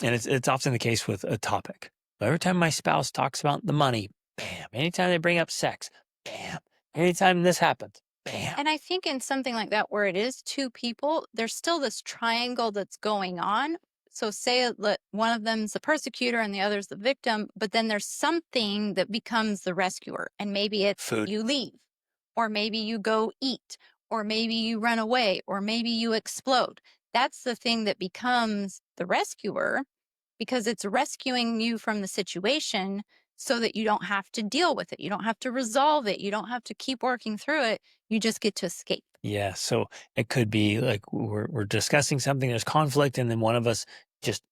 And it's often the case with a topic. But every time my spouse talks about the money, bam. Anytime they bring up sex, bam. Anytime this happens, bam. And I think in something like that, where it is two people, there's still this triangle that's going on. So say one of them's the persecutor and the other's the victim, but then there's something that becomes the rescuer. And maybe it's Food. you leave, or maybe you go eat, or maybe you run away, or maybe you explode. That's the thing that becomes the rescuer, because it's rescuing you from the situation so that you don't have to deal with it. You don't have to resolve it. You don't have to keep working through it. You just get to escape. Yeah. So it could be like we're discussing something, there's conflict, and then one of us just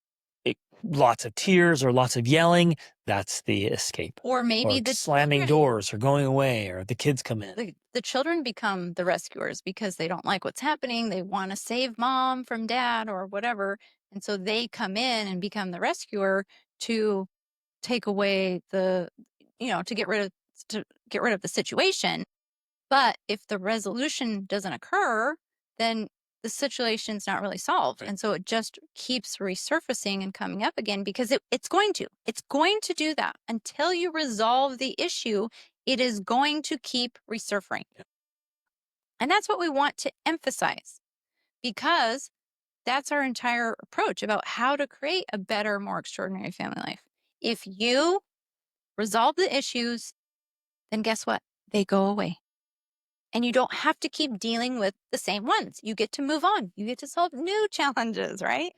lots of tears or lots of yelling. That's the escape. Or maybe Or the slamming children, doors or going away or the kids come in. the children become the rescuers because they don't like what's happening. They want to save mom from dad or whatever. And so they come in and become the rescuer to take away to get rid of the situation. But if the resolution doesn't occur, then the situation's not really solved. Right. And so it just keeps resurfacing and coming up again because it's going to. It's going to do that until you resolve the issue. It is going to keep resurfacing. Yeah. And that's what we want to emphasize, because that's our entire approach about how to create a better, more extraordinary family life. If you resolve the issues, then guess what? They go away. And you don't have to keep dealing with the same ones. You get to move on. You get to solve new challenges, right?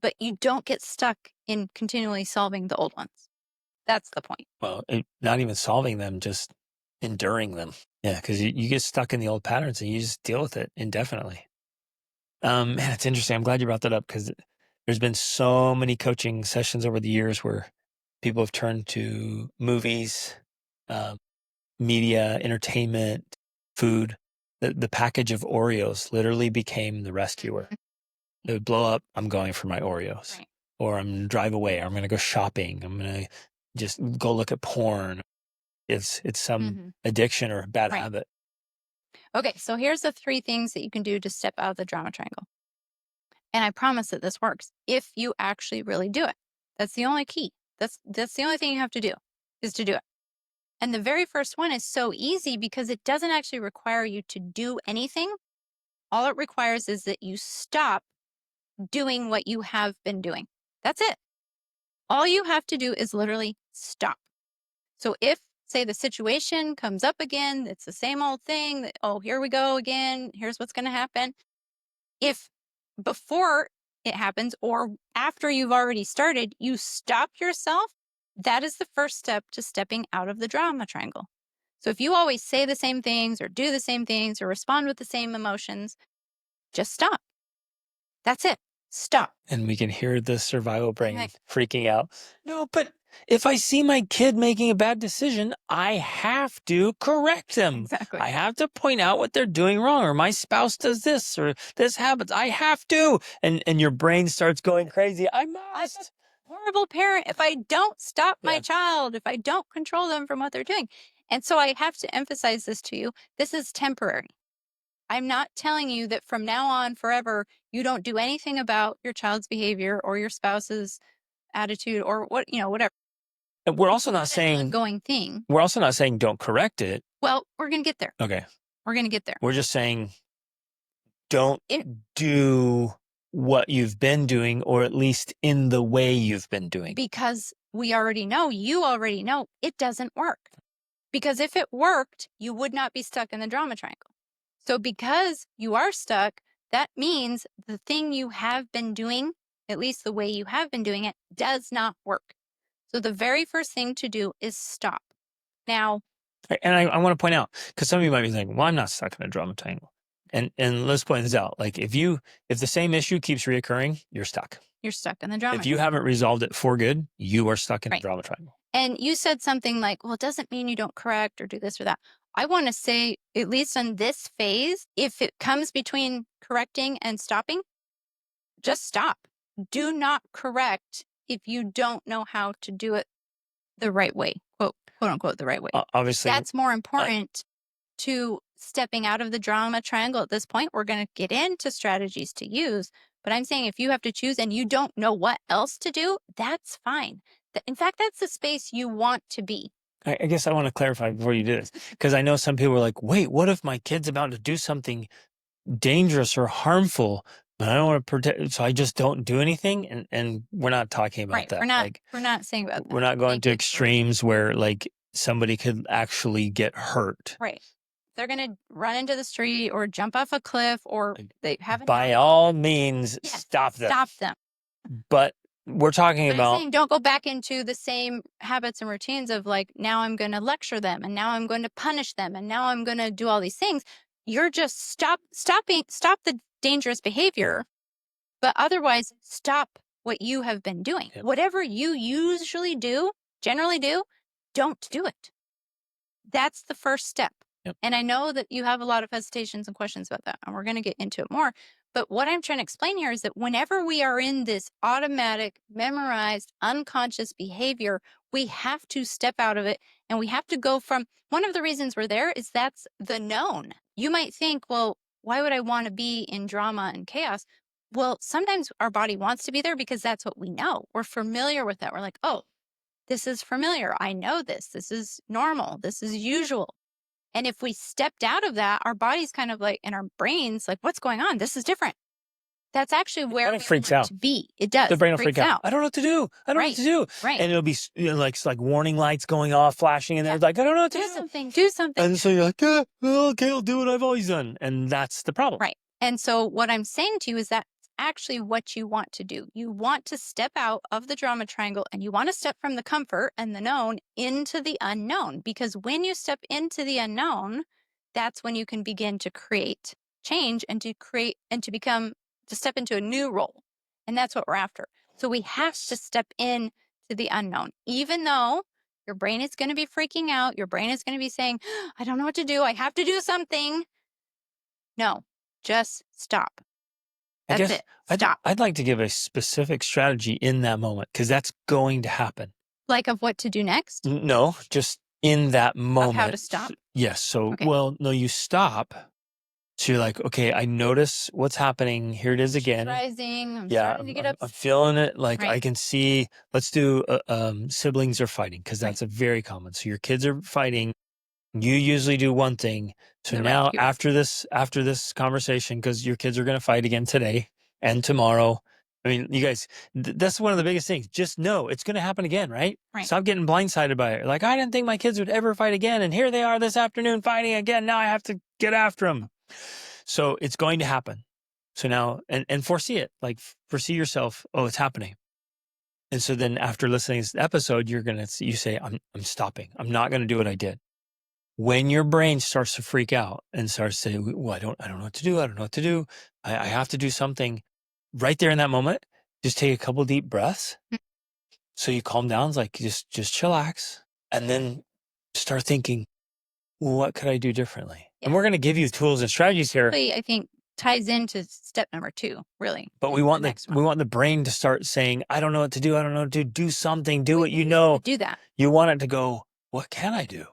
But you don't get stuck in continually solving the old ones. That's the point. Well, not even solving them, just enduring them. Yeah, because you get stuck in the old patterns and you just deal with it indefinitely. Man, it's interesting. I'm glad you brought that up because there's been so many coaching sessions over the years where people have turned to movies, um, media, entertainment, food. The package of Oreos literally became the rescuer. It would blow up. I'm going for my Oreos, Right. or I'm gonna drive away. Or I'm going to go shopping. I'm going to just go look at porn. It's some Mhm. addiction or a bad Right. habit. Okay, so here's the 3 things that you can do to step out of the drama triangle. And I promise that this works if you actually really do it. That's the only key. That's the only thing you have to do, is to do it. And the very first one is so easy because it doesn't actually require you to do anything. All it requires is that you stop doing what you have been doing. That's it. All you have to do is literally stop. So if, say, the situation comes up again, it's the same old thing that, oh, here we go again, here's what's going to happen. If before it happens or after you've already started, you stop yourself, that is the first step to stepping out of the drama triangle. So if you always say the same things or do the same things or respond with the same emotions, just stop. That's it. Stop. And we can hear the survival brain Like, freaking out. No, but if I see my kid making a bad decision, I have to correct them. exactly. I have to point out what they're doing wrong, or my spouse does this, or this happens. I have to. And your brain starts going crazy. I I'm a must. horrible parent if I don't stop my Yeah. child, if I don't control them from what they're doing. And so I have to emphasize this to you. This is temporary. I'm not telling you that from now on forever, you don't do anything about your child's behavior or your spouse's attitude or whatever. And we're also not It's an saying ongoing thing. don't correct it. Well, we're going to get there. Okay. We're going to get there. We're just saying don't It, do what you've been doing, or at least in the way you've been doing. because you already know it doesn't work. Because if it worked, you would not be stuck in the drama triangle. So because you are stuck, that means the thing you have been doing, at least the way you have been doing it, does not work. So the very first thing to do is stop. Now, Right, and I want to point out, because some of you might be thinking, well, I'm not stuck in a drama triangle. And let's point this out. Like if the same issue keeps reoccurring, you're stuck. you're stuck in the drama If you triangle. haven't resolved it for good, you are stuck in the Right. drama triangle. And you said something like, well, it doesn't mean you don't correct or do this or that. I want to say, at least on this phase, if it comes between correcting and stopping, just stop. Do not correct if you don't know how to do it the right way, quote unquote, the right way. Obviously, That's more important to stepping out of the drama triangle at this point. We're going to get into strategies to use, but I'm saying if you have to choose and you don't know what else to do, that's fine. In fact, that's the space you want to be. I guess I want to clarify before you do this, because I know some people are like, wait, what if my kid's about to do something dangerous or harmful, but I don't want to protect, so I just don't do anything? And we're not talking about Right. that. We're not saying about We're that. not going Thank to you. extremes where like somebody could actually get hurt. Right. They're going to run into the street or jump off a cliff or they haven't. By all means, Yes, stop them. stop them. But we're talking But I'm about saying don't go back into the same habits and routines of like, now I'm going to lecture them and now I'm going to punish them and now I'm going to do all these things. You're just stop the dangerous behavior, but otherwise stop what you have been doing. Yep. Whatever you generally do, don't do it. That's the first step. Yep. And I know that you have a lot of hesitations and questions about that, and we're going to get into it more. But what I'm trying to explain here is that whenever we are in this automatic, memorized, unconscious behavior, we have to step out of it and we have to go from one of the reasons we're there is that's the known. You might think, well, why would I want to be in drama and chaos? Well, sometimes our body wants to be there because that's what we know. We're familiar with that. We're like, oh, this is familiar. I know this. This is normal. This is usual. And if we stepped out of that, our body's kind of like, and our brains, like, what's going on? This is different. That's actually where kind we of freaks want out. to be. It does. The brain will Freaks freak out. I don't know what to do. I don't know what to do. Right. And it'll be like warning lights going off, flashing, and they're like, I don't know what to do. Do something. And so you're like, okay, I'll do what I've always done. And that's the problem. Right. And so what I'm saying to you is that actually what you want to do. You want to step out of the drama triangle and you want to step from the comfort and the known into the unknown. Because when you step into the unknown, that's when you can begin to create change and to step into a new role. And that's what we're after. So we have to step in to the unknown, even though your brain is going to be freaking out. Your brain is going to be saying, I don't know what to do. I have to do something. No, just stop. That's it. Stop. I'd like to give a specific strategy in that moment because that's going to happen. Like of what to do next? No, just in that moment. Of how to stop? Yes. So, Okay. well, no, you stop. So you're like, okay, I notice what's happening. Here it is again. Rising. I'm starting to get up. I'm feeling it. Like Right. I can see, let's do siblings are fighting because that's a very common. So your kids are fighting. You usually do one thing. So now after this conversation, because your kids are going to fight again today and tomorrow. I mean, you guys, that's one of the biggest things. Just know it's going to happen again, right? Stop getting blindsided by it. Like, I didn't think my kids would ever fight again. And here they are this afternoon fighting again. Now I have to get after them. So it's going to happen. So now, and foresee it, like foresee yourself. Oh, it's happening. And so then after listening to this episode, you say, I'm stopping. I'm not going to do what I did. When your brain starts to freak out and starts to say, well, I don't know what to do. I don't know what to do. I have to do something right there in that moment. Just take a couple deep breaths. So you calm down. It's like, just chillax. And then start thinking, well, what could I do differently? Yeah. And we're going to give you tools and strategies here. I think ties into step number 2, really. But we want the brain to start saying, I don't know what to do. I don't know what to do. Do something. Do what you know. Do that. You want it to go, what can I do?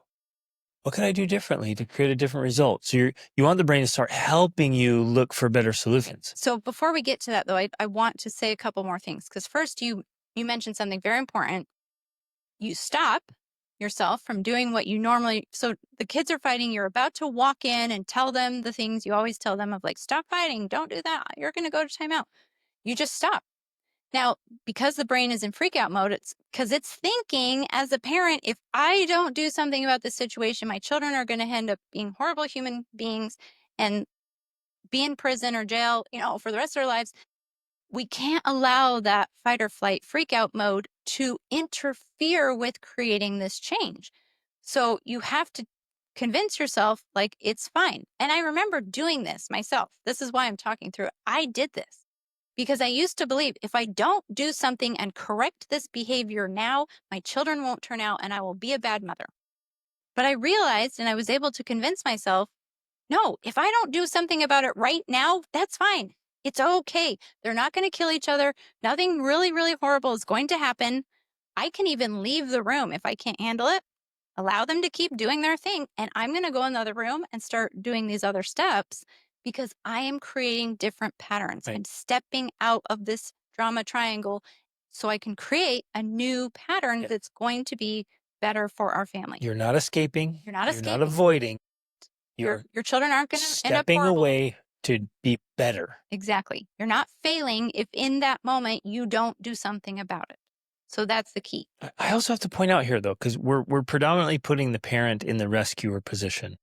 What can I do differently to create a different result? So you want the brain to start helping you look for better solutions. So before we get to that, though, I want to say a couple more things. Because first, you mentioned something very important. You stop yourself from doing what you normally. So the kids are fighting. You're about to walk in and tell them the things you always tell them of like, stop fighting. Don't do that. You're going to go to timeout. You just stop. Now, because the brain is in freak out mode, it's because it's thinking as a parent, if I don't do something about this situation, my children are going to end up being horrible human beings and be in prison or jail, for the rest of their lives. We can't allow that fight or flight freak out mode to interfere with creating this change. So you have to convince yourself like it's fine. And I remember doing this myself. This is why I'm talking through it. I did this. Because I used to believe if I don't do something and correct this behavior now, my children won't turn out and I will be a bad mother. But I realized and I was able to convince myself, no, if I don't do something about it right now, that's fine. It's okay. They're not going to kill each other. Nothing really, really horrible is going to happen. I can even leave the room if I can't handle it, allow them to keep doing their thing. And I'm going to go in the other room and start doing these other steps because I am creating different patterns. Right. I'm stepping out of this drama triangle so I can create a new pattern Yeah. that's going to be better for our family. You're not escaping. You're not You're not escaping. avoiding. Your You're your children aren't going to end up stepping horrible. away to be better. Exactly. You're not failing if in that moment you don't do something about it. So that's the key. I also have to point out here, though, because we're predominantly putting the parent in the rescuer position.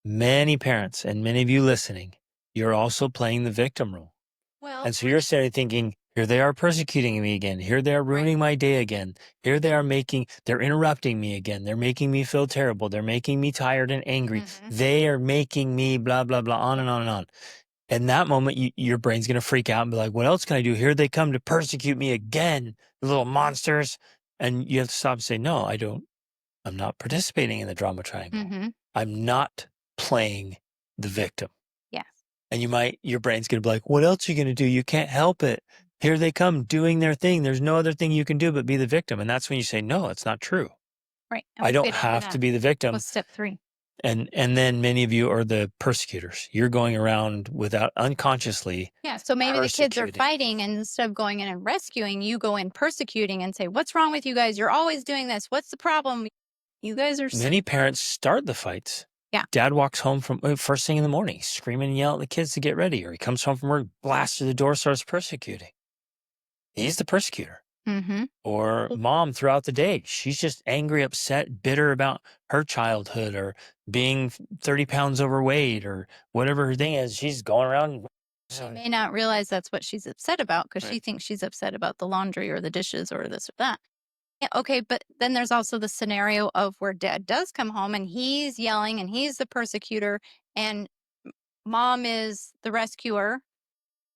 Many parents and many of you listening, you're also playing the victim role. Well, And so you're sitting thinking, here they are persecuting me again. Here they are ruining my day again. Here they are they're interrupting me again. They're making me feel terrible. They're making me tired and angry. They are making me blah, blah, blah, on and on and on. In that moment, your brain's going to freak out and be like, what else can I do? Here they come to persecute me again, little monsters. And you have to stop and say, no, I'm not participating in the drama triangle. Mm-hmm. I'm not playing the victim. Yes. And your brain's going to be like, what else are you going to do? You can't help it. Here they come doing their thing. There's no other thing you can do but be the victim. And that's when you say, no, it's not true. Right. I don't have to be the victim. Was step 3. And then many of you are the persecutors. You're going around without unconsciously. Yeah. So maybe the kids are Persecuting. fighting, and instead of going in and rescuing, you go in persecuting and say, what's wrong with you guys? You're always doing this. What's the problem? You guys are Many parents start the fights. Yeah. Dad walks home from first thing in the morning, screaming and yelling at the kids to get ready. Or he comes home from work, blasts through the door, starts persecuting. He's the persecutor. Mm-hmm. Or mom throughout the day, she's just angry, upset, bitter about her childhood or being 30 pounds overweight or whatever her thing is. She's going around. She may not realize that's what she's upset about because she Right. thinks she's upset about the laundry or the dishes or this or that. Yeah, okay, but then there's also the scenario of where dad does come home and he's yelling and he's the persecutor and mom is the rescuer,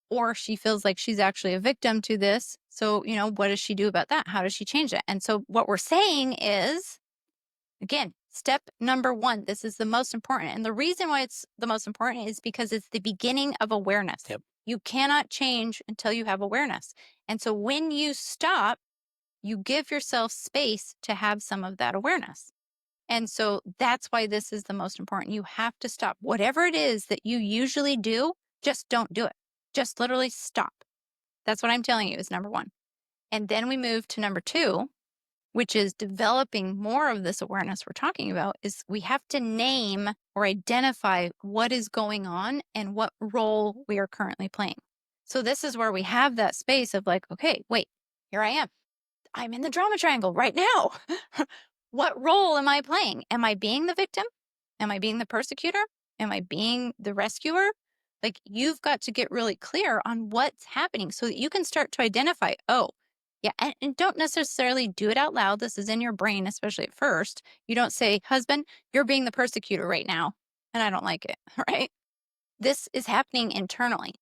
or she feels like she's actually a victim to this. So, what does she do about that? How does she change it? And so what we're saying is, again, step number 1, this is the most important. And the reason why it's the most important is because it's the beginning of awareness. Yep. You cannot change until you have awareness. And so when you stop, you give yourself space to have some of that awareness. And so that's why this is the most important. You have to stop. Whatever it is that you usually do, just don't do it. Just literally stop. That's what I'm telling you is number 1. And then we move to number 2, which is developing more of this awareness we're talking about, is we have to name or identify what is going on and what role we are currently playing. So this is where we have that space of like, okay, wait, here I am. I'm in the drama triangle right now. What role am I playing? Am I being the victim? Am I being the persecutor? Am I being the rescuer? Like, you've got to get really clear on what's happening so that you can start to identify, oh, yeah, and don't necessarily do it out loud. This is in your brain, especially at first. You don't say, husband, you're being the persecutor right now, and I don't like it, right? This is happening internally.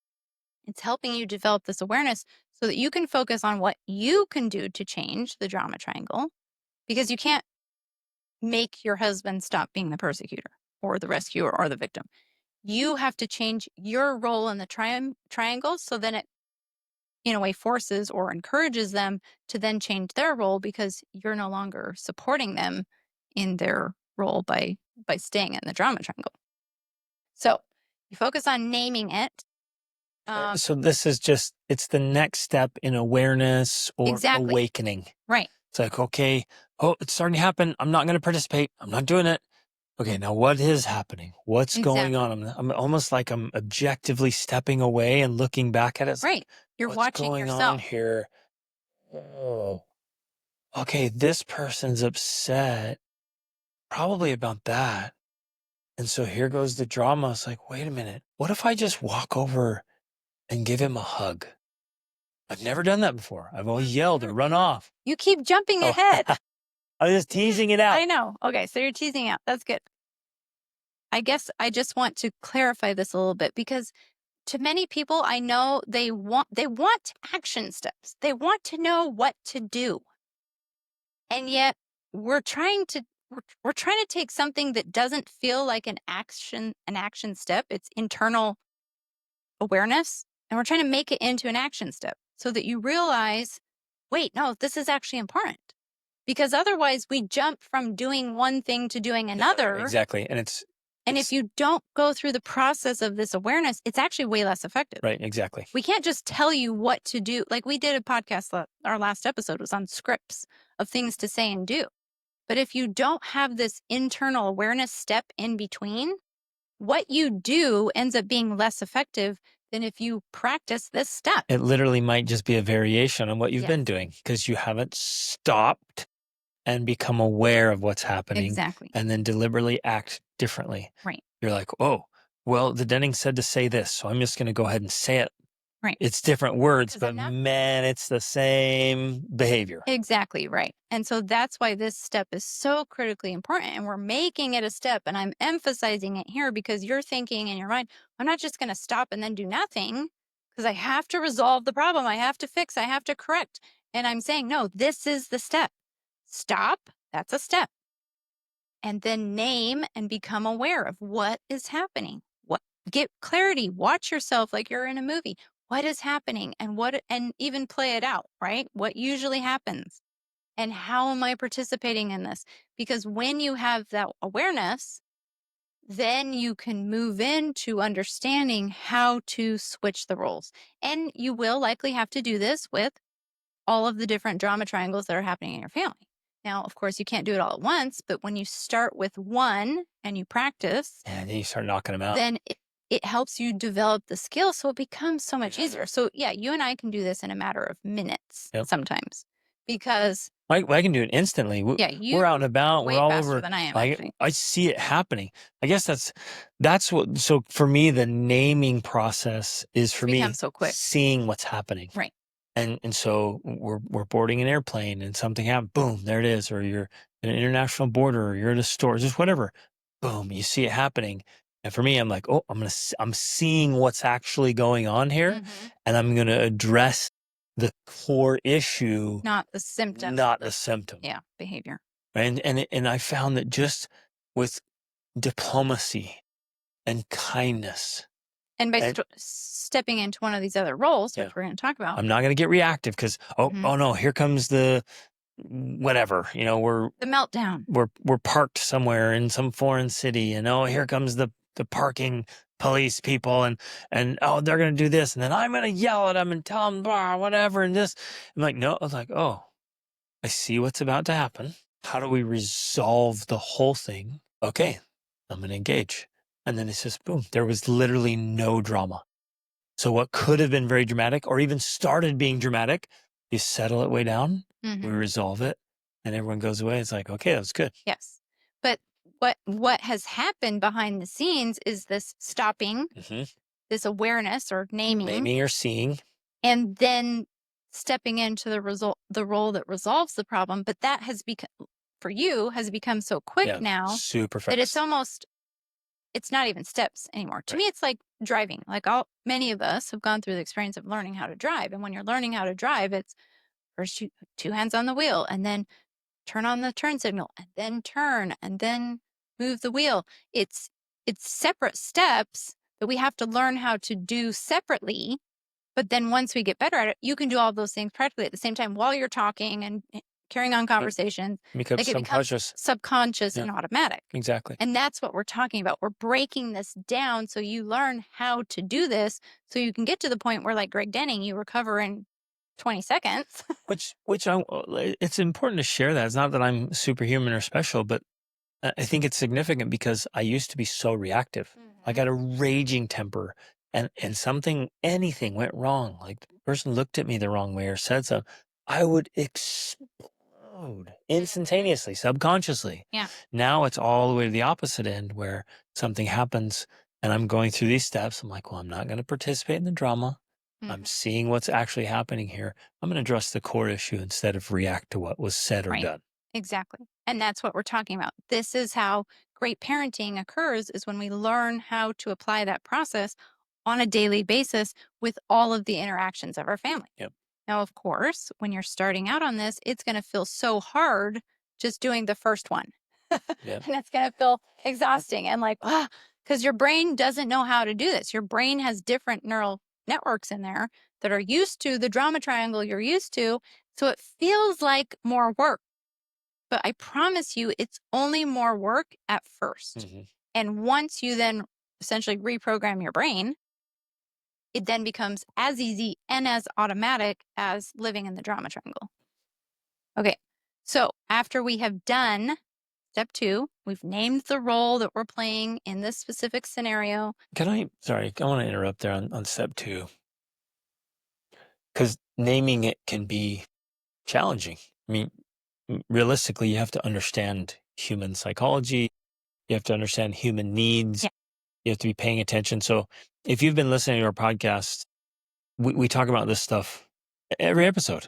It's helping you develop this awareness so that you can focus on what you can do to change the drama triangle, because you can't make your husband stop being the persecutor or the rescuer or the victim. You have to change your role in the triangle so then it, in a way, forces or encourages them to then change their role because you're no longer supporting them in their role by staying in the drama triangle. So you focus on naming it. So this is it's the next step in awareness or Exactly. awakening. Right. It's like, okay, it's starting to happen. I'm not going to participate. I'm not doing it. Okay, now what is happening? What's going on? I'm almost like I'm objectively stepping away and looking back at it. It's Right. like, You're what's watching going on yourself. here? Oh, okay, this person's upset probably about that. And so here goes the drama. It's like, wait a minute. What if I just walk over and give him a hug? I've never done that before. I've always yelled or run off. You keep jumping Oh, ahead. I was just teasing it out. I know. Okay, so you're teasing out. That's good. I guess I just want to clarify this a little bit because to many people I know they want action steps. They want to know what to do. And yet we're trying to we're trying to take something that doesn't feel like an action step. It's internal awareness. And we're trying to make it into an action step so that you realize, wait, no, this is actually important. Because otherwise we jump from doing one thing to doing another. Exactly. And And if you don't go through the process of this awareness, it's actually way less effective. right. Exactly. We can't just tell you what to do. Like we did a podcast, our last episode was on scripts of things to say and do. But if you don't have this internal awareness step in between, what you do ends up being less effective than if you practice this step. It literally might just be a variation on what you've Yes. been doing because you haven't stopped and become aware of what's happening Exactly. and then deliberately act differently. Right. You're like, oh, well, the Denning said to say this, so I'm just going to go ahead and say it. Right. It's different words, 'Cause but I'm not- man, it's the same behavior. Exactly right. And so that's why this step is so critically important. And we're making it a step. And I'm emphasizing it here because you're thinking in your mind, I'm not just going to stop and then do nothing because I have to resolve the problem. I have to fix, I have to correct. And I'm saying, no, this is the step. Stop. That's a step. And then name and become aware of what is happening. What get clarity. Watch yourself like you're in a movie. What is happening and even play it out, right? What usually happens and how am I participating in this? Because when you have that awareness, then you can move into understanding how to switch the roles. And you will likely have to do this with all of the different drama triangles that are happening in your family. Now, of course, you can't do it all at once, but when you start with one and you practice, And then you start knocking them out. then it helps you develop the skill so it becomes so much easier. So, yeah, you and I can do this in a matter of minutes sometimes because I can do it instantly. We're out and about. way We're all faster over. than I am, actually. I see it happening. I guess that's what. So for me, the naming process is for me so quick. seeing what's happening. Right. And so we're boarding an airplane and something happens. Boom, there it is. Or you're at an international border, or you're at a store, just whatever. Boom, you see it happening. And for me, I'm like, oh, I'm seeing what's actually going on here, and I'm gonna address the core issue, Not the symptom. not the symptom. Yeah, behavior. And I found that just with diplomacy and kindness, And by stepping into one of these other roles, which we're going to talk about, I'm not going to get reactive because oh no, here comes the whatever. We're the meltdown. We're parked somewhere in some foreign city, and oh, here comes the parking police people, and oh, they're going to do this, and then I'm going to yell at them and tell them blah, whatever, and this. I'm like, no, I was like, oh, I see what's about to happen. How do we resolve the whole thing? Okay, I'm going to engage. And then it's just boom. There was literally no drama. So what could have been very dramatic or even started being dramatic, you settle it way down, we resolve it, and everyone goes away. It's like, okay, that was good. Yes. But what has happened behind the scenes is this stopping, this awareness or naming or seeing, and then stepping into the role that resolves the problem. But that has become, for you, has become so quick now super fast. that it's not even steps anymore. To me, it's like driving. Like many of us have gone through the experience of learning how to drive. And when you're learning how to drive, it's first two hands on the wheel and then turn on the turn signal and then turn and then move the wheel. It's separate steps that we have to learn how to do separately. But then once we get better at it, you can do all those things practically at the same time while you're talking and carrying on conversations. Because Like it becomes subconscious and automatic. Exactly. And that's what we're talking about. We're breaking this down so you learn how to do this so you can get to the point where, like Greg Denning, you recover in 20 seconds. Which it's important to share that. It's not that I'm superhuman or special, but I think it's significant because I used to be so reactive. I got a raging temper, and anything went wrong. Like the person looked at me the wrong way or said something, I would explode instantaneously, subconsciously. Yeah. Now it's all the way to the opposite end where something happens and I'm going through these steps. I'm like, well, I'm not going to participate in the drama. I'm seeing what's actually happening here. I'm going to address the core issue instead of react to what was said or done. Exactly. And that's what we're talking about. This is how great parenting occurs, is when we learn how to apply that process on a daily basis with all of the interactions of our family. Yep. Now, of course, when you're starting out on this, it's going to feel so hard just doing the first one. Yep. And it's going to feel exhausting and like, because your brain doesn't know how to do this. Your brain has different neural networks in there that are used to the drama triangle you're used to. So it feels like more work. But I promise you, it's only more work at first. Hmm. And once you then essentially reprogram your brain, it then becomes as easy and as automatic as living in the drama triangle. Okay. So after we have done step 2, we've named the role that we're playing in this specific scenario. Sorry, I want to interrupt there on step 2, because naming it can be challenging. I mean, realistically, you have to understand human psychology. You have to understand human needs. Yeah. You have to be paying attention. So if you've been listening to our podcast, we talk about this stuff every episode.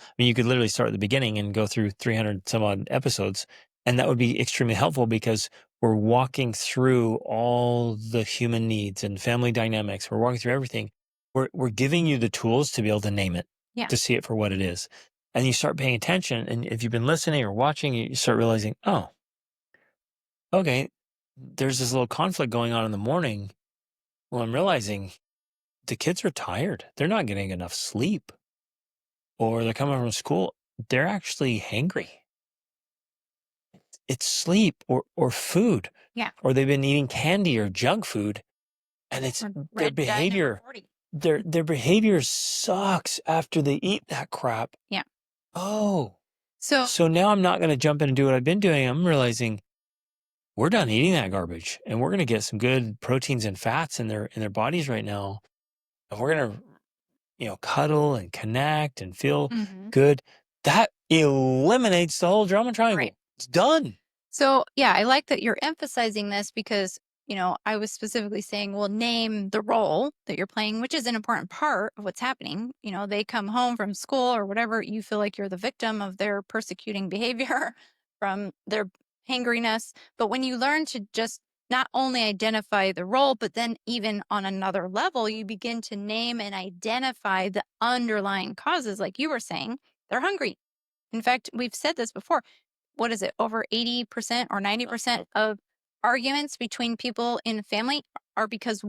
I mean, you could literally start at the beginning and go through 300 some odd episodes, and that would be extremely helpful because we're walking through all the human needs and family dynamics. We're walking through everything. We're giving you the tools to be able to name it, Yeah. to see it for what it is. And you start paying attention. And if you've been listening or watching, you start realizing, oh, okay, there's this little conflict going on in the morning. Well, I'm realizing the kids are tired. They're not getting enough sleep, or they're coming from school. They're actually hangry. It's sleep or food, Yeah. or they've been eating candy or junk food, and it's Or their red dye number behavior. 40. Their behavior sucks after they eat that crap. Yeah. Oh, So, so now I'm not going to jump in and do what I've been doing. I'm realizing we're done eating that garbage, and we're going to get some good proteins and fats in their bodies right now, and we're going to cuddle and connect and feel mhm, good. That eliminates the whole drama right. triangle. It's done. So, yeah, I like that you're emphasizing this because, I was specifically saying, well, name the role that you're playing, which is an important part of what's happening. They come home from school or whatever, you feel like you're the victim of their persecuting behavior from their hangriness. But when you learn to just not only identify the role, but then even on another level, you begin to name and identify the underlying causes, like you were saying, they're hungry. In fact, we've said this before. What is it? Over 80% or 90% of arguments between people in a family are because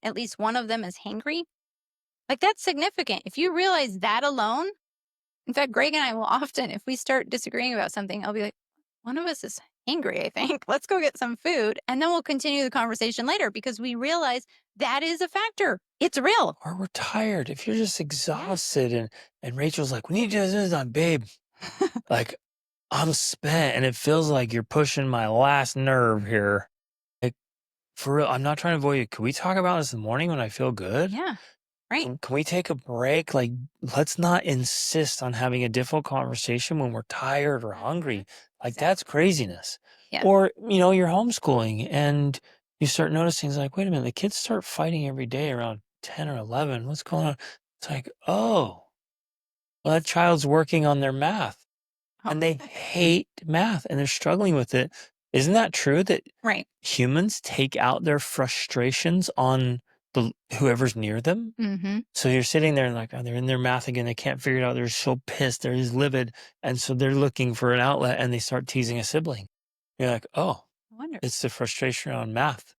at least one of them is hangry. Like that's significant. If you realize that alone, in fact, Greg and I will often, if we start disagreeing about something, I'll be like, one of us is angry, I think. Let's go get some food. And then we'll continue the conversation later because we realize that is a factor. It's real. Or we're tired. If you're just Yeah. exhausted and Rachel's like, we need to do this on, babe. Like, I'm spent and it feels like you're pushing my last nerve here. Like, for real, I'm not trying to avoid you. Can we talk about this in the morning when I feel good? Yeah. Right. Can we take a break? Like, let's not insist on having a difficult conversation when we're tired or Mhm. hungry. Like, that's Exactly. craziness. Yeah. Or, you're homeschooling and you start noticing, it's like, wait a minute, the kids start fighting every day around 10 or 11. What's going on? It's like, oh, well, that child's working on their math Oh, and they hate math and they're struggling with it. Isn't that true that right. humans take out their frustrations on whoever's near them? Mm-hmm. So you're sitting there and like, oh, they're in their math again. They can't figure it out. They're so pissed. They're just livid. And so they're looking for an outlet and they start teasing a sibling. You're like, oh, I wonder. it's the frustration around math.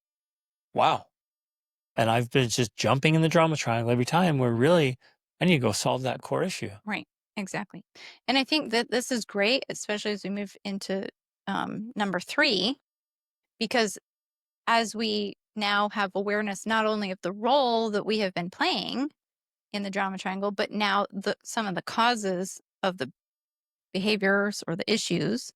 Wow. And I've been just jumping in the drama triangle every time where really I need to go solve that core issue. Right. Exactly. And I think that this is great, especially as we move into number 3, because as we now have awareness not only of the role that we have been playing in the drama triangle, but now some of the causes of the behaviors or the issues,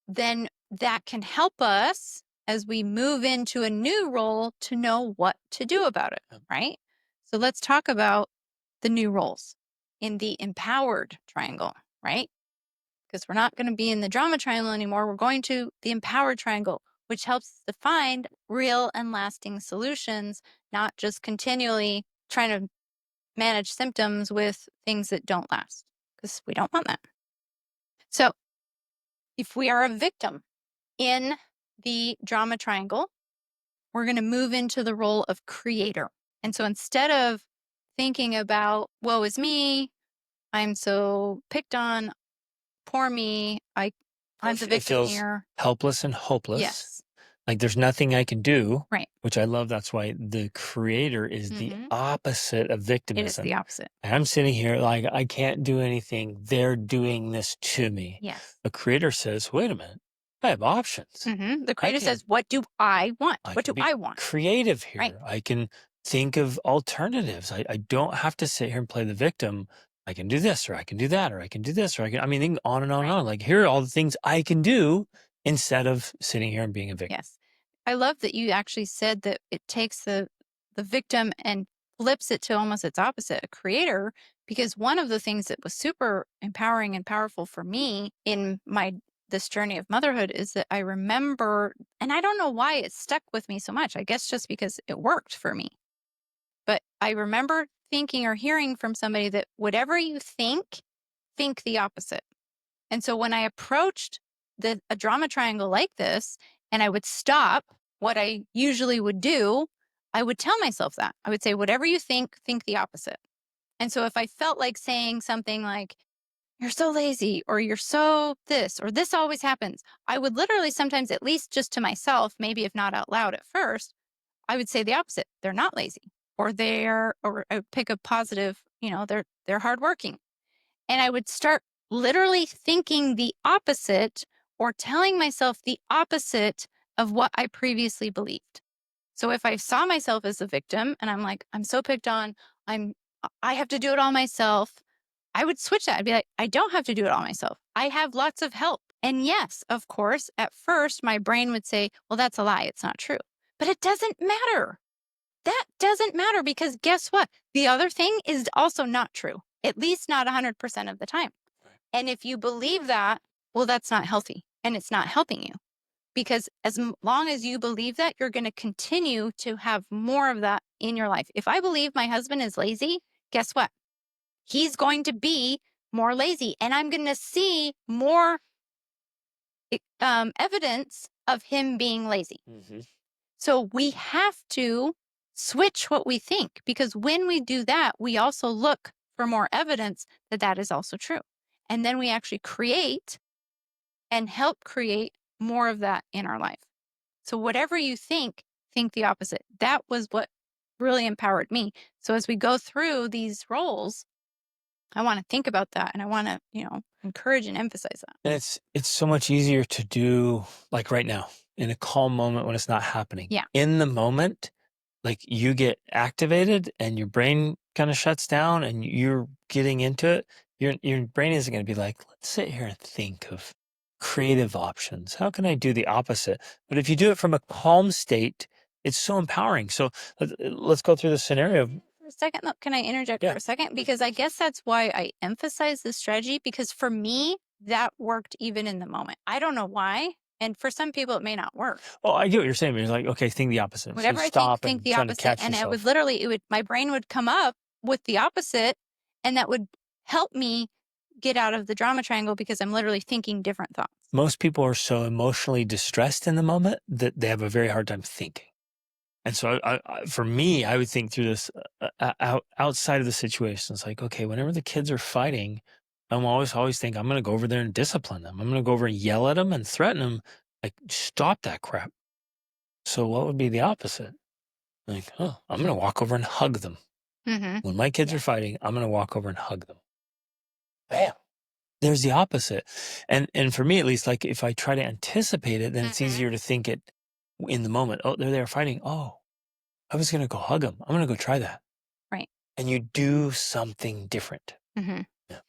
then that can help us as we move into a new role to know what to do about it, Yep. right? So let's talk about the new roles in the empowered triangle, right? Because we're not going to be in the drama triangle anymore. We're going to the empowered triangle, which helps us to find real and lasting solutions, not just continually trying to manage symptoms with things that don't last, because we don't want that. So if we are a victim in the drama triangle, we're going to move into the role of creator. And so instead of thinking about, woe is me, I'm so picked on, poor me, I'm the It victim feels here. helpless and hopeless. Yes. Like, there's nothing I can do, Right. which I love. That's why the creator is the Mhm. opposite of It is victimism. the opposite. And I'm sitting here like, I can't do anything. They're doing this to me. Yes. The creator says, wait a minute, I have options. The I creator can says, "What do I want? I What can do be I want?" creative Right. here. I can think of alternatives. I don't have to sit here and play the victim. I can do this, or I can do that, or I can do this, or I mean, on and on and Right. on. Like, here are all the things I can do instead of sitting here and being a victim. Yes. I love that you actually said that it takes the victim and flips it to almost its opposite, a creator, because one of the things that was super empowering and powerful for me in my this journey of motherhood is that I remember, and I don't know why it stuck with me so much. I guess just because it worked for me. But I remember thinking or hearing from somebody that whatever you think the opposite. And so when I approached a drama triangle like this, and I would stop what I usually would do, I would tell myself that. I would say, whatever you think the opposite. And so if I felt like saying something like, you're so lazy, or you're so this, or this always happens, I would literally sometimes, at least just to myself, maybe if not out loud at first, I would say the opposite. They're not lazy, or or I would pick a positive, they're hardworking, and I would start literally thinking the opposite or telling myself the opposite of what I previously believed. So if I saw myself as a victim and I'm like, I'm so picked on, I'm I have to do it all myself, I would switch that. I'd be like, I don't have to do it all myself. I have lots of help. And yes, of course, at first my brain would say, well, that's a lie. It's not true. But it doesn't matter. That doesn't matter because guess what? The other thing is also not true, at least not 100% of the time. And if you believe that, well, that's not healthy and it's not helping you because long as you believe that, you're going to continue to have more of that in your life. If I believe my husband is lazy, guess what? He's going to be more lazy and I'm going to see more evidence of him being lazy. Hmm. So we have to switch what we think because when we do that, we also look for more evidence that that is also true. And then we actually create and help create more of that in our life. So whatever you think the opposite. That was what really empowered me. So as we go through these roles, I want to think about that and I want to, encourage and emphasize that. And it's so much easier to do like right now in a calm moment when it's not happening. Yeah. In the moment, like you get activated and your brain kind of shuts down and you're getting into it. Your brain isn't going to be like, let's sit here and think of creative options. How can I do the opposite? But if you do it from a calm state, it's so empowering. So let's go through the scenario. For a second, though, can I interject for Yeah. a second? Because I guess that's why I emphasize this strategy because for me, that worked even in the moment. I don't know why. And for some people, it may not work. Well, I get what you're saying. But you're like, okay, think the opposite. So you Whatever I think, stop think and the trying to opposite. catch And yourself. my brain would come up with the opposite. And that would help me get out of the drama triangle because I'm literally thinking different thoughts. Most people are so emotionally distressed in the moment that they have a very hard time thinking. And so, for me, I would think through this outside of the situation. It's like, okay, whenever the kids are fighting, I'm always think I'm going to go over there and discipline them. I'm going to go over and yell at them and threaten them, like stop that crap. So, what would be the opposite? Like, oh, I'm going to walk over and hug them. Mm-hmm. When my kids are Yes. fighting, I'm going to walk over and hug them. Bam. There's the opposite. And for me, at least, like if I try to anticipate it, then it's Mm-hmm. easier to think it in the moment. Oh, they're there fighting. Oh, I was going to go hug them. I'm going to go try that. Right. And you do something different. Mm-hmm. Yeah.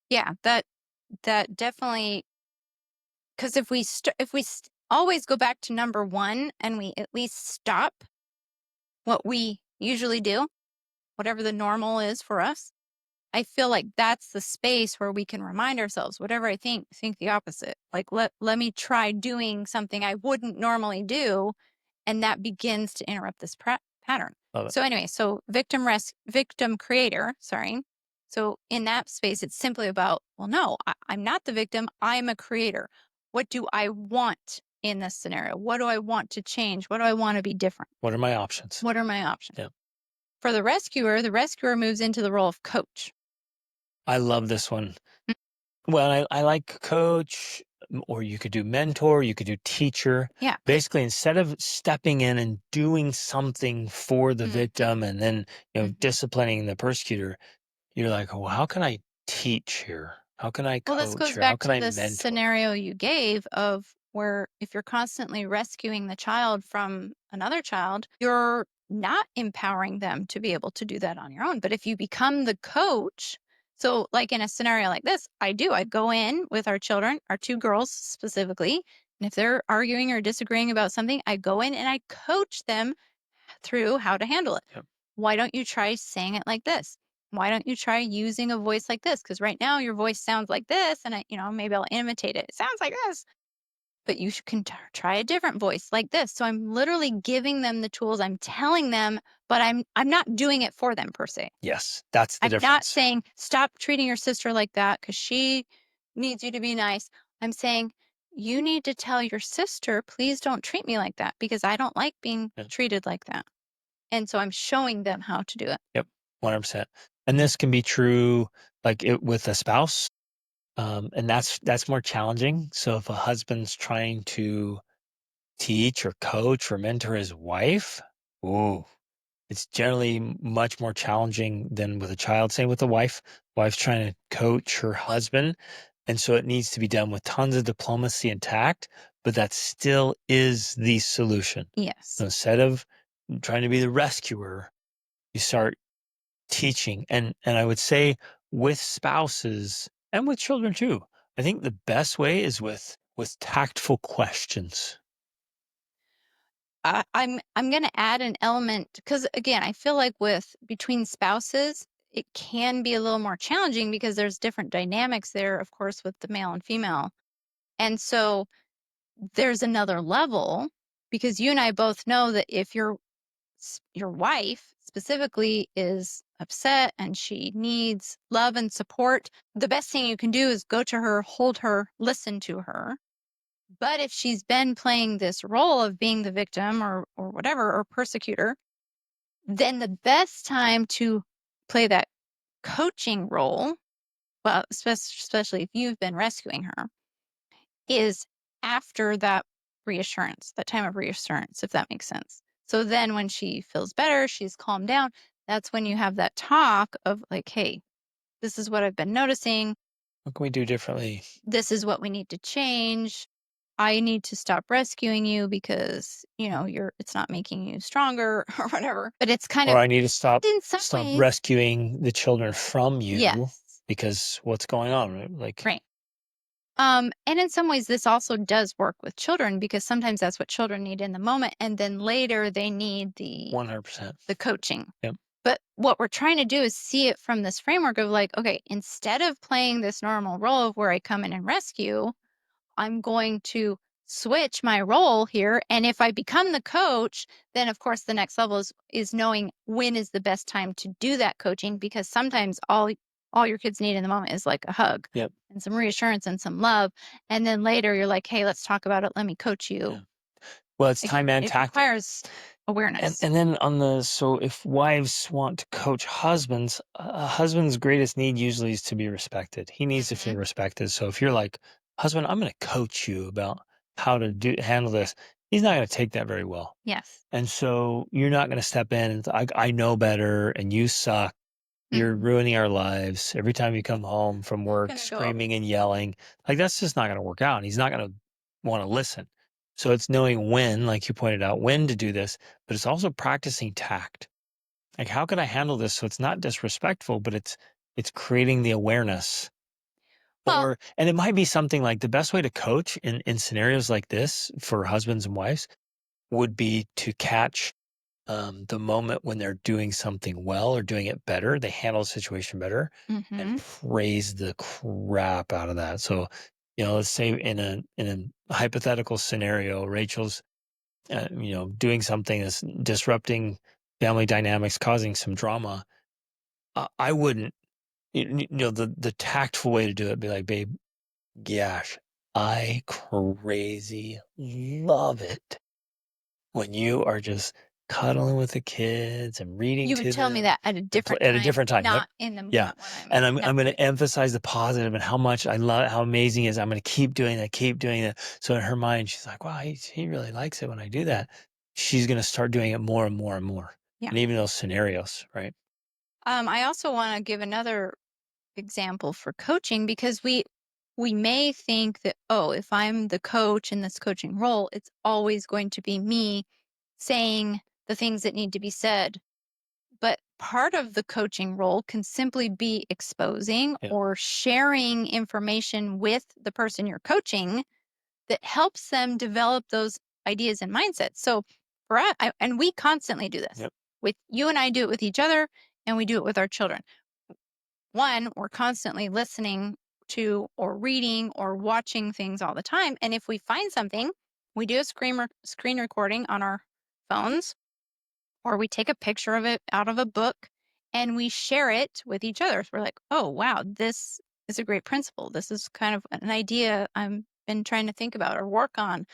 Yeah. That definitely. Because if we always go back to number one and we at least stop what we usually do, whatever the normal is for us, I feel like that's the space where we can remind ourselves, whatever I think the opposite. Like let me try doing something I wouldn't normally do, and that begins to interrupt this pattern. Love it. So anyway, so victim creator, sorry. So in that space, it's simply about, well, no, I'm not the victim. I'm a creator. What do I want in this scenario? What do I want to change? What do I want to be different? What are my options? What are my options? Yeah. For the rescuer moves into the role of coach. I love this one. Well, I like coach. or you could do mentor, you could do teacher. Yeah. Basically, instead of stepping in and doing something for the Mhm. victim and then, Mhm. disciplining the persecutor, you're like, well, how can I teach here? How can I Well, this coach goes here? How back can to I the mentor? scenario you gave of where if you're constantly rescuing the child from another child, you're not empowering them to be able to do that on your own. But if you become the coach, so like in a scenario like this, I go in with our children, our two girls specifically, and if they're arguing or disagreeing about something, I go in and I coach them through how to handle it. Yep. Why don't you try saying it like this? Why don't you try using a voice like this? Because right now your voice sounds like this, and maybe I'll imitate it. It sounds like this, but you can try a different voice like this. So I'm literally giving them the tools. I'm telling them, but I'm not doing it for them per se. Yes, that's the I'm not difference. saying stop treating your sister like that because she needs you to be nice. I'm saying you need to tell your sister, please don't treat me like that because I don't like being Yep. treated like that. And so I'm showing them how to do it. Yep. 100%. And this can be true like with a spouse. And that's more challenging. So if a husband's trying to teach or coach or mentor his wife, ooh, it's generally much more challenging than with a child. Same with the wife. Wife's trying to coach her husband. And so it needs to be done with tons of diplomacy and tact, but that still is the solution. So Yes. instead of trying to be the rescuer, you start teaching. And I would say with spouses and with children too, I think the best way is with tactful questions. I'm gonna add an element because again, I feel like with between spouses, it can be a little more challenging because there's different dynamics there, of course, with the male and female. And so there's another level because you and I both know that if your wife specifically is upset and she needs love and support, the best thing you can do is go to her, hold her, listen to her. But if she's been playing this role of being the victim or whatever or persecutor, then the best time to play that coaching role, well, especially if you've been rescuing her, is after that reassurance, that time of reassurance, if that makes sense. So then when she feels better, she's calmed down, that's when you have that talk of like, hey, this is what I've been noticing. What can we do differently? This is what we need to change. I need to stop rescuing you because, it's not making you stronger or whatever. But it's kind Or of I need to in some stop ways, rescuing the children from you yes, because what's going on, right? Like right. And in some ways, this also does work with children because sometimes that's what children need in the moment, and then later they need the 100%. the coaching. Yep. But what we're trying to do is see it from this framework of like, okay, instead of playing this normal role of where I come in and rescue, I'm going to switch my role here. And if I become the coach, then of course the next level is knowing when is the best time to do that coaching because sometimes all your kids need in the moment is like a hug Yep. and some reassurance and some love. And then later you're like, hey, let's talk about it. Let me coach Yeah. you. Well, it's It, time and it tactic. requires awareness. And then so if wives want to coach husbands, a husband's greatest need usually is to be respected. He needs to feel Hmm. respected. So if you're like, husband, I'm going to coach you about how to handle this, he's not going to take that very well. Yes. And so you're not going to step in and I know better and you suck. You're Hmm. ruining our lives. Every time you come home from Not work, gonna go over. screaming and yelling, like that's just not going to work out. He's not going to want to listen. So it's knowing when, like you pointed out, when to do this, but it's also practicing tact. Like, how can I handle this so it's not disrespectful, but it's creating the awareness. Well, And it might be something like the best way to coach in scenarios like this for husbands and wives would be to catch the moment when they're doing something well or doing it better, they handle the situation better, and hmm praise the crap out of that. So, let's say in a hypothetical scenario, Rachel's doing something that's disrupting family dynamics, causing some drama. I wouldn't, the tactful way to do it, be like, babe, gosh, I crazy love it when you are just cuddling with the kids and reading You would to tell me them that at a different at a time, different time. Yep. not in the Yeah. moment when I'm And I'm going to navigating. emphasize the positive and how much I love, how amazing it is. I'm going to keep doing that, keep doing that. So in her mind, she's like, wow, he really likes it when I do that. She's going to start doing it more and more and more. Yeah. And even those scenarios, right? I also want to give another example for coaching, because we may think that, oh, if I'm the coach in this coaching role, it's always going to be me saying the things that need to be said. But part of the coaching role can simply be exposing Yeah. or sharing information with the person you're coaching that helps them develop those ideas and mindsets. So for us, and we constantly do this Yep. with you, and I do it with each other, and we do it with our children. One, we're constantly listening to or reading or watching things all the time. And if we find something, we do a screen recording on our phones, or we take a picture of it out of a book and we share it with each other. So we're like, oh, wow, this is a great principle. This is kind of an idea I've been trying to think about or work on.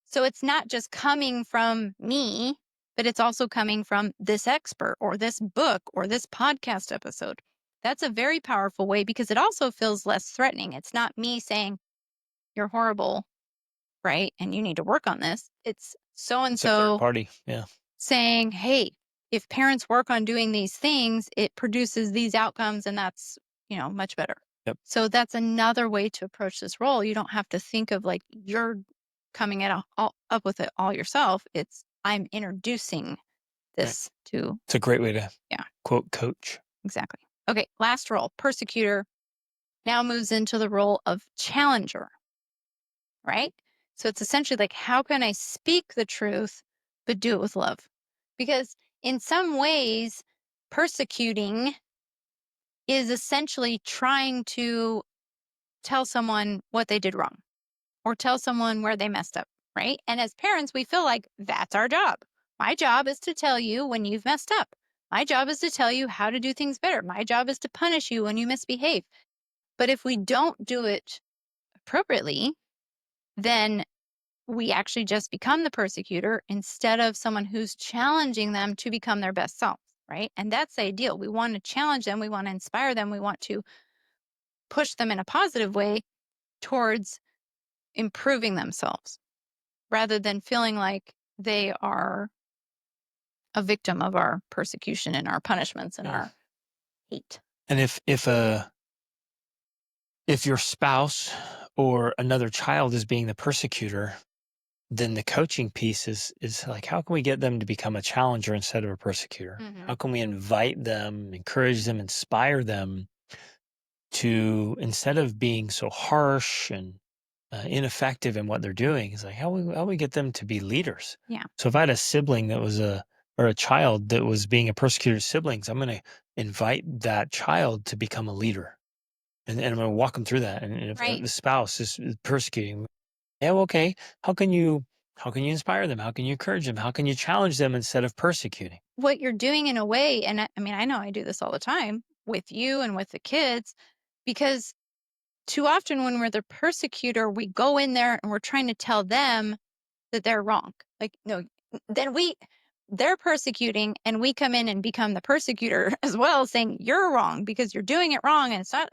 So it's not just coming from me, but it's also coming from this expert or this book or this podcast episode. That's a very powerful way, because it also feels less threatening. It's not me saying, you're horrible, right? And you need to work on this. It's so and It's a third so party. Yeah. saying, hey, if parents work on doing these things, it produces these outcomes, and that's, much better. Yep. So that's another way to approach this role. You don't have to think of like you're coming up with it all yourself. It's, I'm introducing Right. this to. It's a great way to Yeah, quote coach. exactly. Okay, last role, persecutor, now moves into the role of challenger, right? So it's essentially like, how can I speak the truth, but do it with love? Because in some ways, persecuting is essentially trying to tell someone what they did wrong or tell someone where they messed up, right? And as parents, we feel like that's our job. My job is to tell you when you've messed up. My job is to tell you how to do things better. My job is to punish you when you misbehave. But if we don't do it appropriately, then we actually just become the persecutor instead of someone who's challenging them to become their best selves, right? And that's the ideal. We want to challenge them, we want to inspire them, we want to push them in a positive way towards improving themselves rather than feeling like they are a victim of our persecution and our punishments and Yeah. our hate. And if your spouse or another child is being the persecutor, then the coaching piece is like, how can we get them to become a challenger instead of a persecutor? Mm-hmm. How can we invite them, encourage them, inspire them to, instead of being so harsh and ineffective in what they're doing, is like, how we get them to be leaders? Yeah. So if I had a sibling that was or a child that was being a persecutor of siblings, I'm going to invite that child to become a leader. And I'm going to walk them through that. And if Right. the spouse is persecuting, yeah, well, okay, how can you inspire them? How can you encourage them? How can you challenge them instead of persecuting? What you're doing in a way, and I mean, I know I do this all the time with you and with the kids, because too often when we're the persecutor, we go in there and we're trying to tell them that they're wrong. Like, no, then they're persecuting and we come in and become the persecutor as well, saying you're wrong because you're doing it wrong and it's not.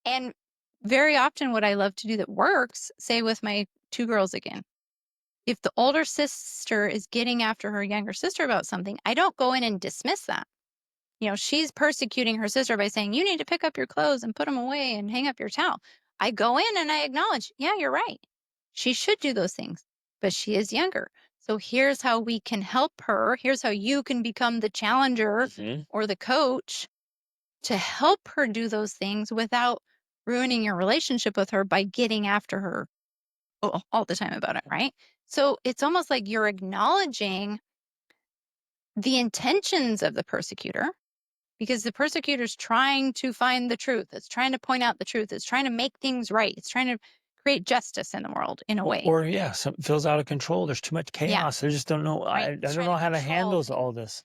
And very often, what I love to do that works, say with my two girls again, if the older sister is getting after her younger sister about something, I don't go in and dismiss that. She's persecuting her sister by saying, you need to pick up your clothes and put them away and hang up your towel. I go in and I acknowledge, yeah, you're right. She should do those things, but she is younger. So here's how we can help her. Here's how you can become the challenger Hmm. or the coach to help her do those things without ruining your relationship with her by getting after her all the time about it, right? So it's almost like you're acknowledging the intentions of the persecutor, because the persecutor's trying to find the truth. It's trying to point out the truth. It's trying to make things right. It's trying to create justice in the world in a way. Or yeah, something feels out of control. There's too much Yeah, chaos. I just don't know. right. I It's don't trying know to how to control handle things. all this.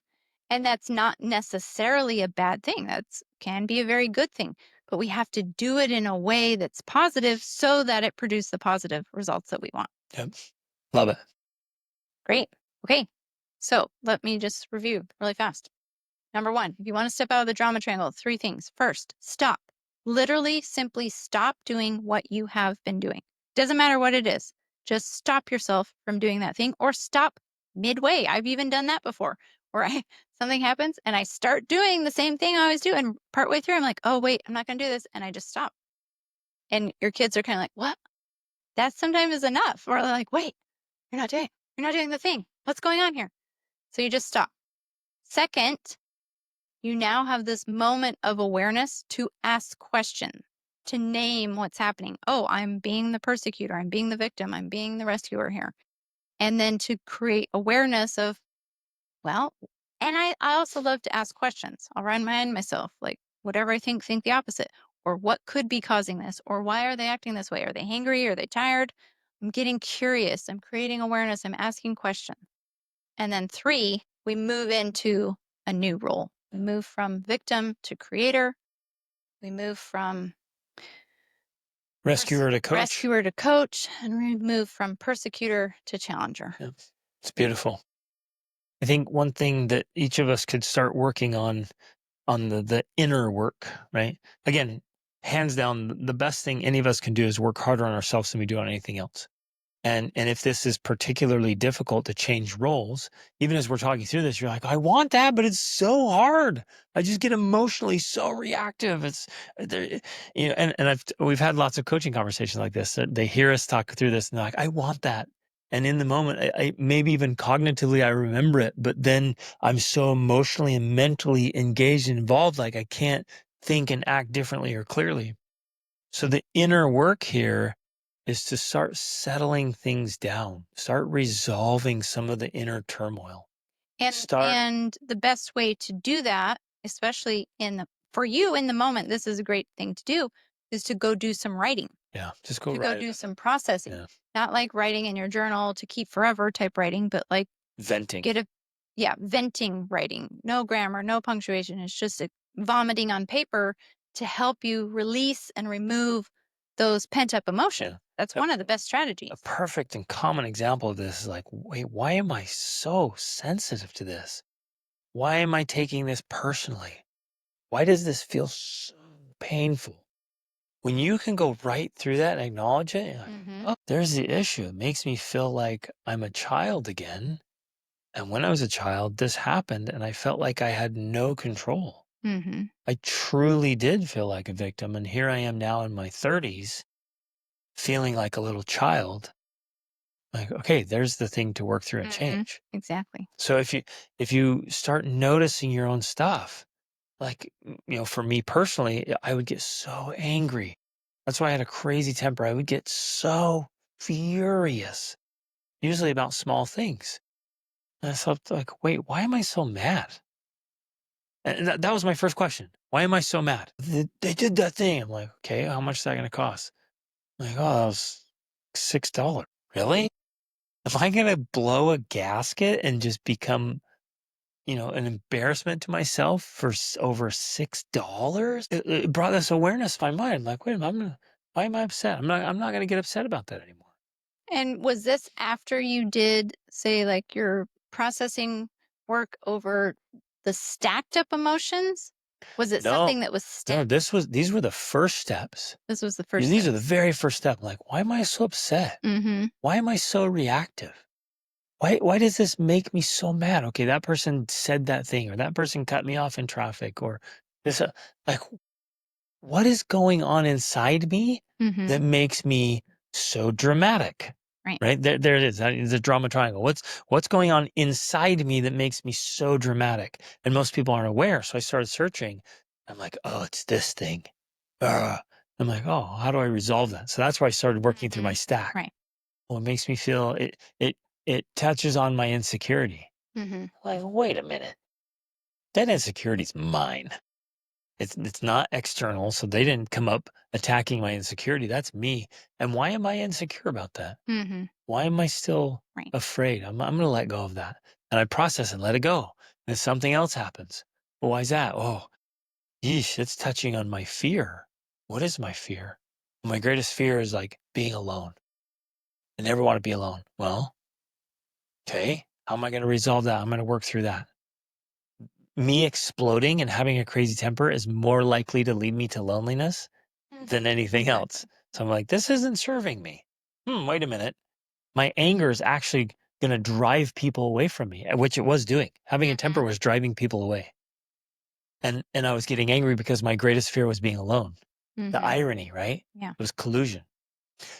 And that's not necessarily a bad thing. That's can be a very good thing. But we have to do it in a way that's positive so that it produces the positive results that we want. Yep. Love it. Great. Okay. So let me just review really fast. Number one, if you want to step out of the drama triangle, three things. First, stop. Literally, simply stop doing what you have been doing. Doesn't matter what it is. Just stop yourself from doing that thing or stop midway. I've even done that before where I something happens and I start doing the same thing I always do. And partway through, I'm like, oh, wait, I'm not going to do this. And I just stop. And your kids are kind of like, what? That sometimes is enough. Or they're like, wait, you're not doing the thing. What's going on here? So you just stop. Second, you now have this moment of awareness to ask questions, to name what's happening. Oh, I'm being the persecutor. I'm being the victim. I'm being the rescuer here. And then to create awareness of, well, and I also love to ask questions. I'll remind myself, like, whatever I think the opposite. Or what could be causing this? Or why are they acting this way? Are they hangry? Are they tired? I'm getting curious. I'm creating awareness. I'm asking questions. And then three, we move into a new role. We move from victim to creator. We move from Rescuer to coach. rescuer to coach, and we move from persecutor to challenger. Yeah. It's beautiful. I think one thing that each of us could start working on the inner work, right? Again, hands down, the best thing any of us can do is work harder on ourselves than we do on anything else. And if this is particularly difficult to change roles, even as we're talking through this, you're like, I want that, but it's so hard. I just get emotionally so reactive. It's there, and we've had lots of coaching conversations like this. They hear us talk through this and they're like, I want that. And in the moment, I maybe even cognitively, I remember it, but then I'm so emotionally and mentally engaged and involved, like I can't think and act differently or clearly. So the inner work here is to start settling things down, start resolving some of the inner turmoil. Start, And the best way to do that, especially for you in the moment, this is a great thing to do, is to go do some writing, yeah, just go to go write do it. some processing. Yeah, Not like writing in your journal to keep forever type writing, but like venting. get a yeah, venting writing. No grammar, no punctuation. It's just vomiting on paper to help you release and remove those pent up emotions. Yeah. That's A, one of the best a strategies. perfect and common example of this is like, wait, why am I so sensitive to this? Why am I taking this personally? Why does this feel so painful? When you can go right through that and acknowledge it, you're like, Mm-hmm. oh, there's the issue. It makes me feel like I'm a child again. And when I was a child, this happened and I felt like I had no control. Mm-hmm. I truly did feel like a victim. And here I am now in my 30s, feeling like a little child. Like, okay, there's the thing to work through and Mm-hmm. change. Exactly. So if you start noticing your own stuff, like, for me personally, I would get so angry. That's why I had a crazy temper. I would get so furious, usually about small things. And I thought, like, wait, why am I so mad? And that was my first question. Why am I so mad? They did that thing. I'm like, okay, how much is that going to cost? I'm like, oh, that was $6. Really? Am I going to blow a gasket and just become, an embarrassment to myself for over $6? It brought this awareness to my mind. I'm like, wait a minute, why am I upset? I'm not going to get upset about that anymore. And was this after you did, say, like your processing work over the stacked up emotions? Was it No, something that was no, stacked? these were the first steps. This was the first These are the steps. very first step. I'm like, why am I so upset? Mm-hmm. Why am I so reactive? Why does this make me so mad? Okay, that person said that thing, or that person cut me off in traffic, or this, like, what is going on inside me Mm-hmm. that makes me so dramatic? Right. Right there it is. That is a drama triangle. What's going on inside me that makes me so dramatic? And most people aren't aware. So I started searching. I'm like, oh, it's this thing. I'm like, oh, how do I resolve that? So that's why I started working through Mm-hmm. my stack. Right. Well, it makes me feel it touches on my insecurity. Mm-hmm. Like, wait a minute. That insecurity's mine. It's not external, so they didn't come up attacking my insecurity. That's me. And why am I insecure about that? Mm-hmm. Why am I still Right. afraid? I'm gonna let go of that. And I process and let it go. And something else happens. Well, why is that? Oh, yeesh, it's touching on my fear. What is my fear? My greatest fear is like being alone. I never want to be alone. Well, okay. How am I going to resolve that? I'm going to work through that. Me exploding and having a crazy temper is more likely to lead me to loneliness than anything else. Exactly. So I'm like, this isn't serving me. Wait a minute. My anger is actually going to drive people away from me, which it was doing. Having a temper Mhm. was driving people away. And I was getting angry because my greatest fear was being alone. The Mhm. irony, right? Yeah. It was collusion.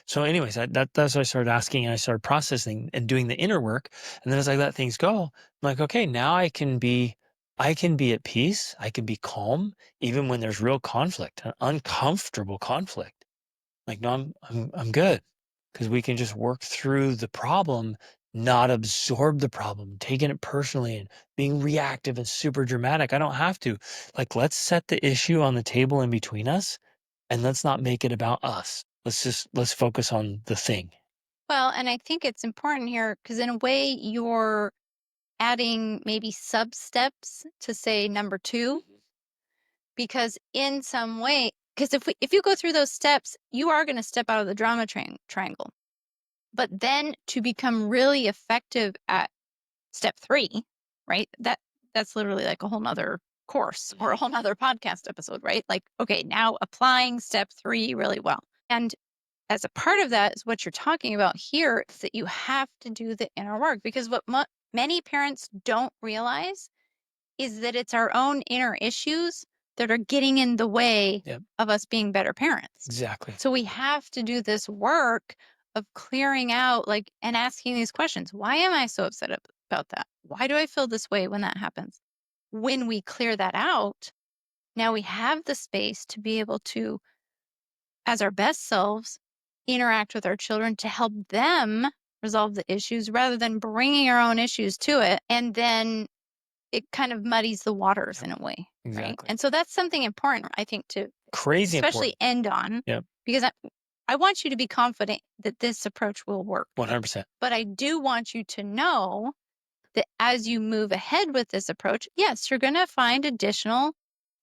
So anyways, that's what I started asking, and I started processing and doing the inner work. And then as I let things go, I'm like, okay, now I can be at peace. I can be calm, even when there's real conflict, an uncomfortable conflict. Like, no, I'm good, because we can just work through the problem, not absorb the problem, taking it personally and being reactive and super dramatic. I don't have to. Like, let's set the issue on the table in between us, and let's not make it about us. Let's focus on the thing. Well, and I think it's important here because in a way you're adding maybe sub steps to say number two, because in some way, because if you go through those steps, you are going to step out of the drama triangle. But then to become really effective at step three, right? That's literally like a whole nother course or a whole nother podcast episode, right? Like, okay, now applying step three really well. And as a part of that is what you're talking about here is that you have to do the inner work, because what many parents don't realize is that it's our own inner issues that are getting in the way Yep, of us being better parents. exactly. So we have to do this work of clearing out, like, and asking these questions. Why am I so upset about that? Why do I feel this way when that happens? When we clear that out, now we have the space to be able to, as our best selves, interact with our children to help them resolve the issues rather than bringing our own issues to it. And then it kind of muddies the waters Yep, in a way, right? exactly. And so that's something important, I think, to Crazy especially important. end on, Yep, because I want you to be confident that this approach will work. 100%. But I do want you to know that as you move ahead with this approach, yes, you're going to find additional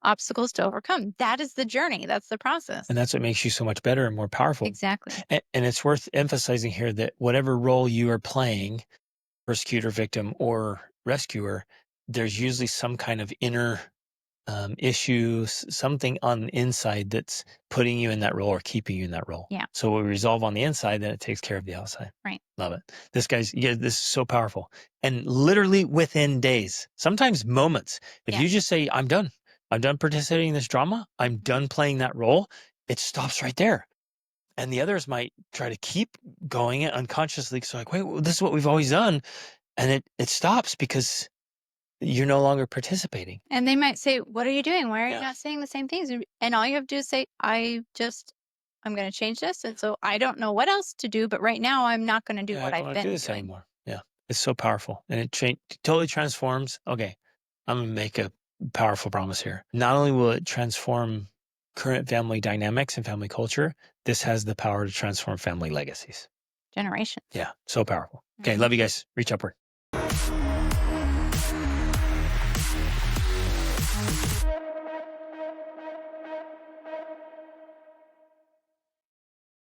obstacles to overcome. That is the journey, that's the process. And that's what makes you so much better and more powerful. Exactly. And it's worth emphasizing here that whatever role you are playing, persecutor, victim, or rescuer, there's usually some kind of inner issue, something on the inside that's putting you in that role or keeping you in that role. Yeah. So when we resolve on the inside, then it takes care of the outside. Right. Love it. This is so powerful. And literally within days, sometimes moments, if Yeah. you just say, I'm done participating in this drama, I'm done playing that role, it stops right there. And the others might try to keep going it unconsciously. So like, wait, well, this is what we've always done. And it stops because you're no longer participating. And they might say, "What are you doing? Why are you Yeah. not saying the same things?" And all you have to do is say, I'm going to change this. And so I don't know what else to do, but right now I'm not going to do Yeah, I what don't I've want to do been this doing. anymore. Yeah. It's so powerful. And it totally transforms. Okay. I'm going to make a powerful promise here. Not only will it transform current family dynamics and family culture, this has the power to transform family legacies. Generations. Yeah. So powerful. Okay. Mhm. Love you guys. Reach upward.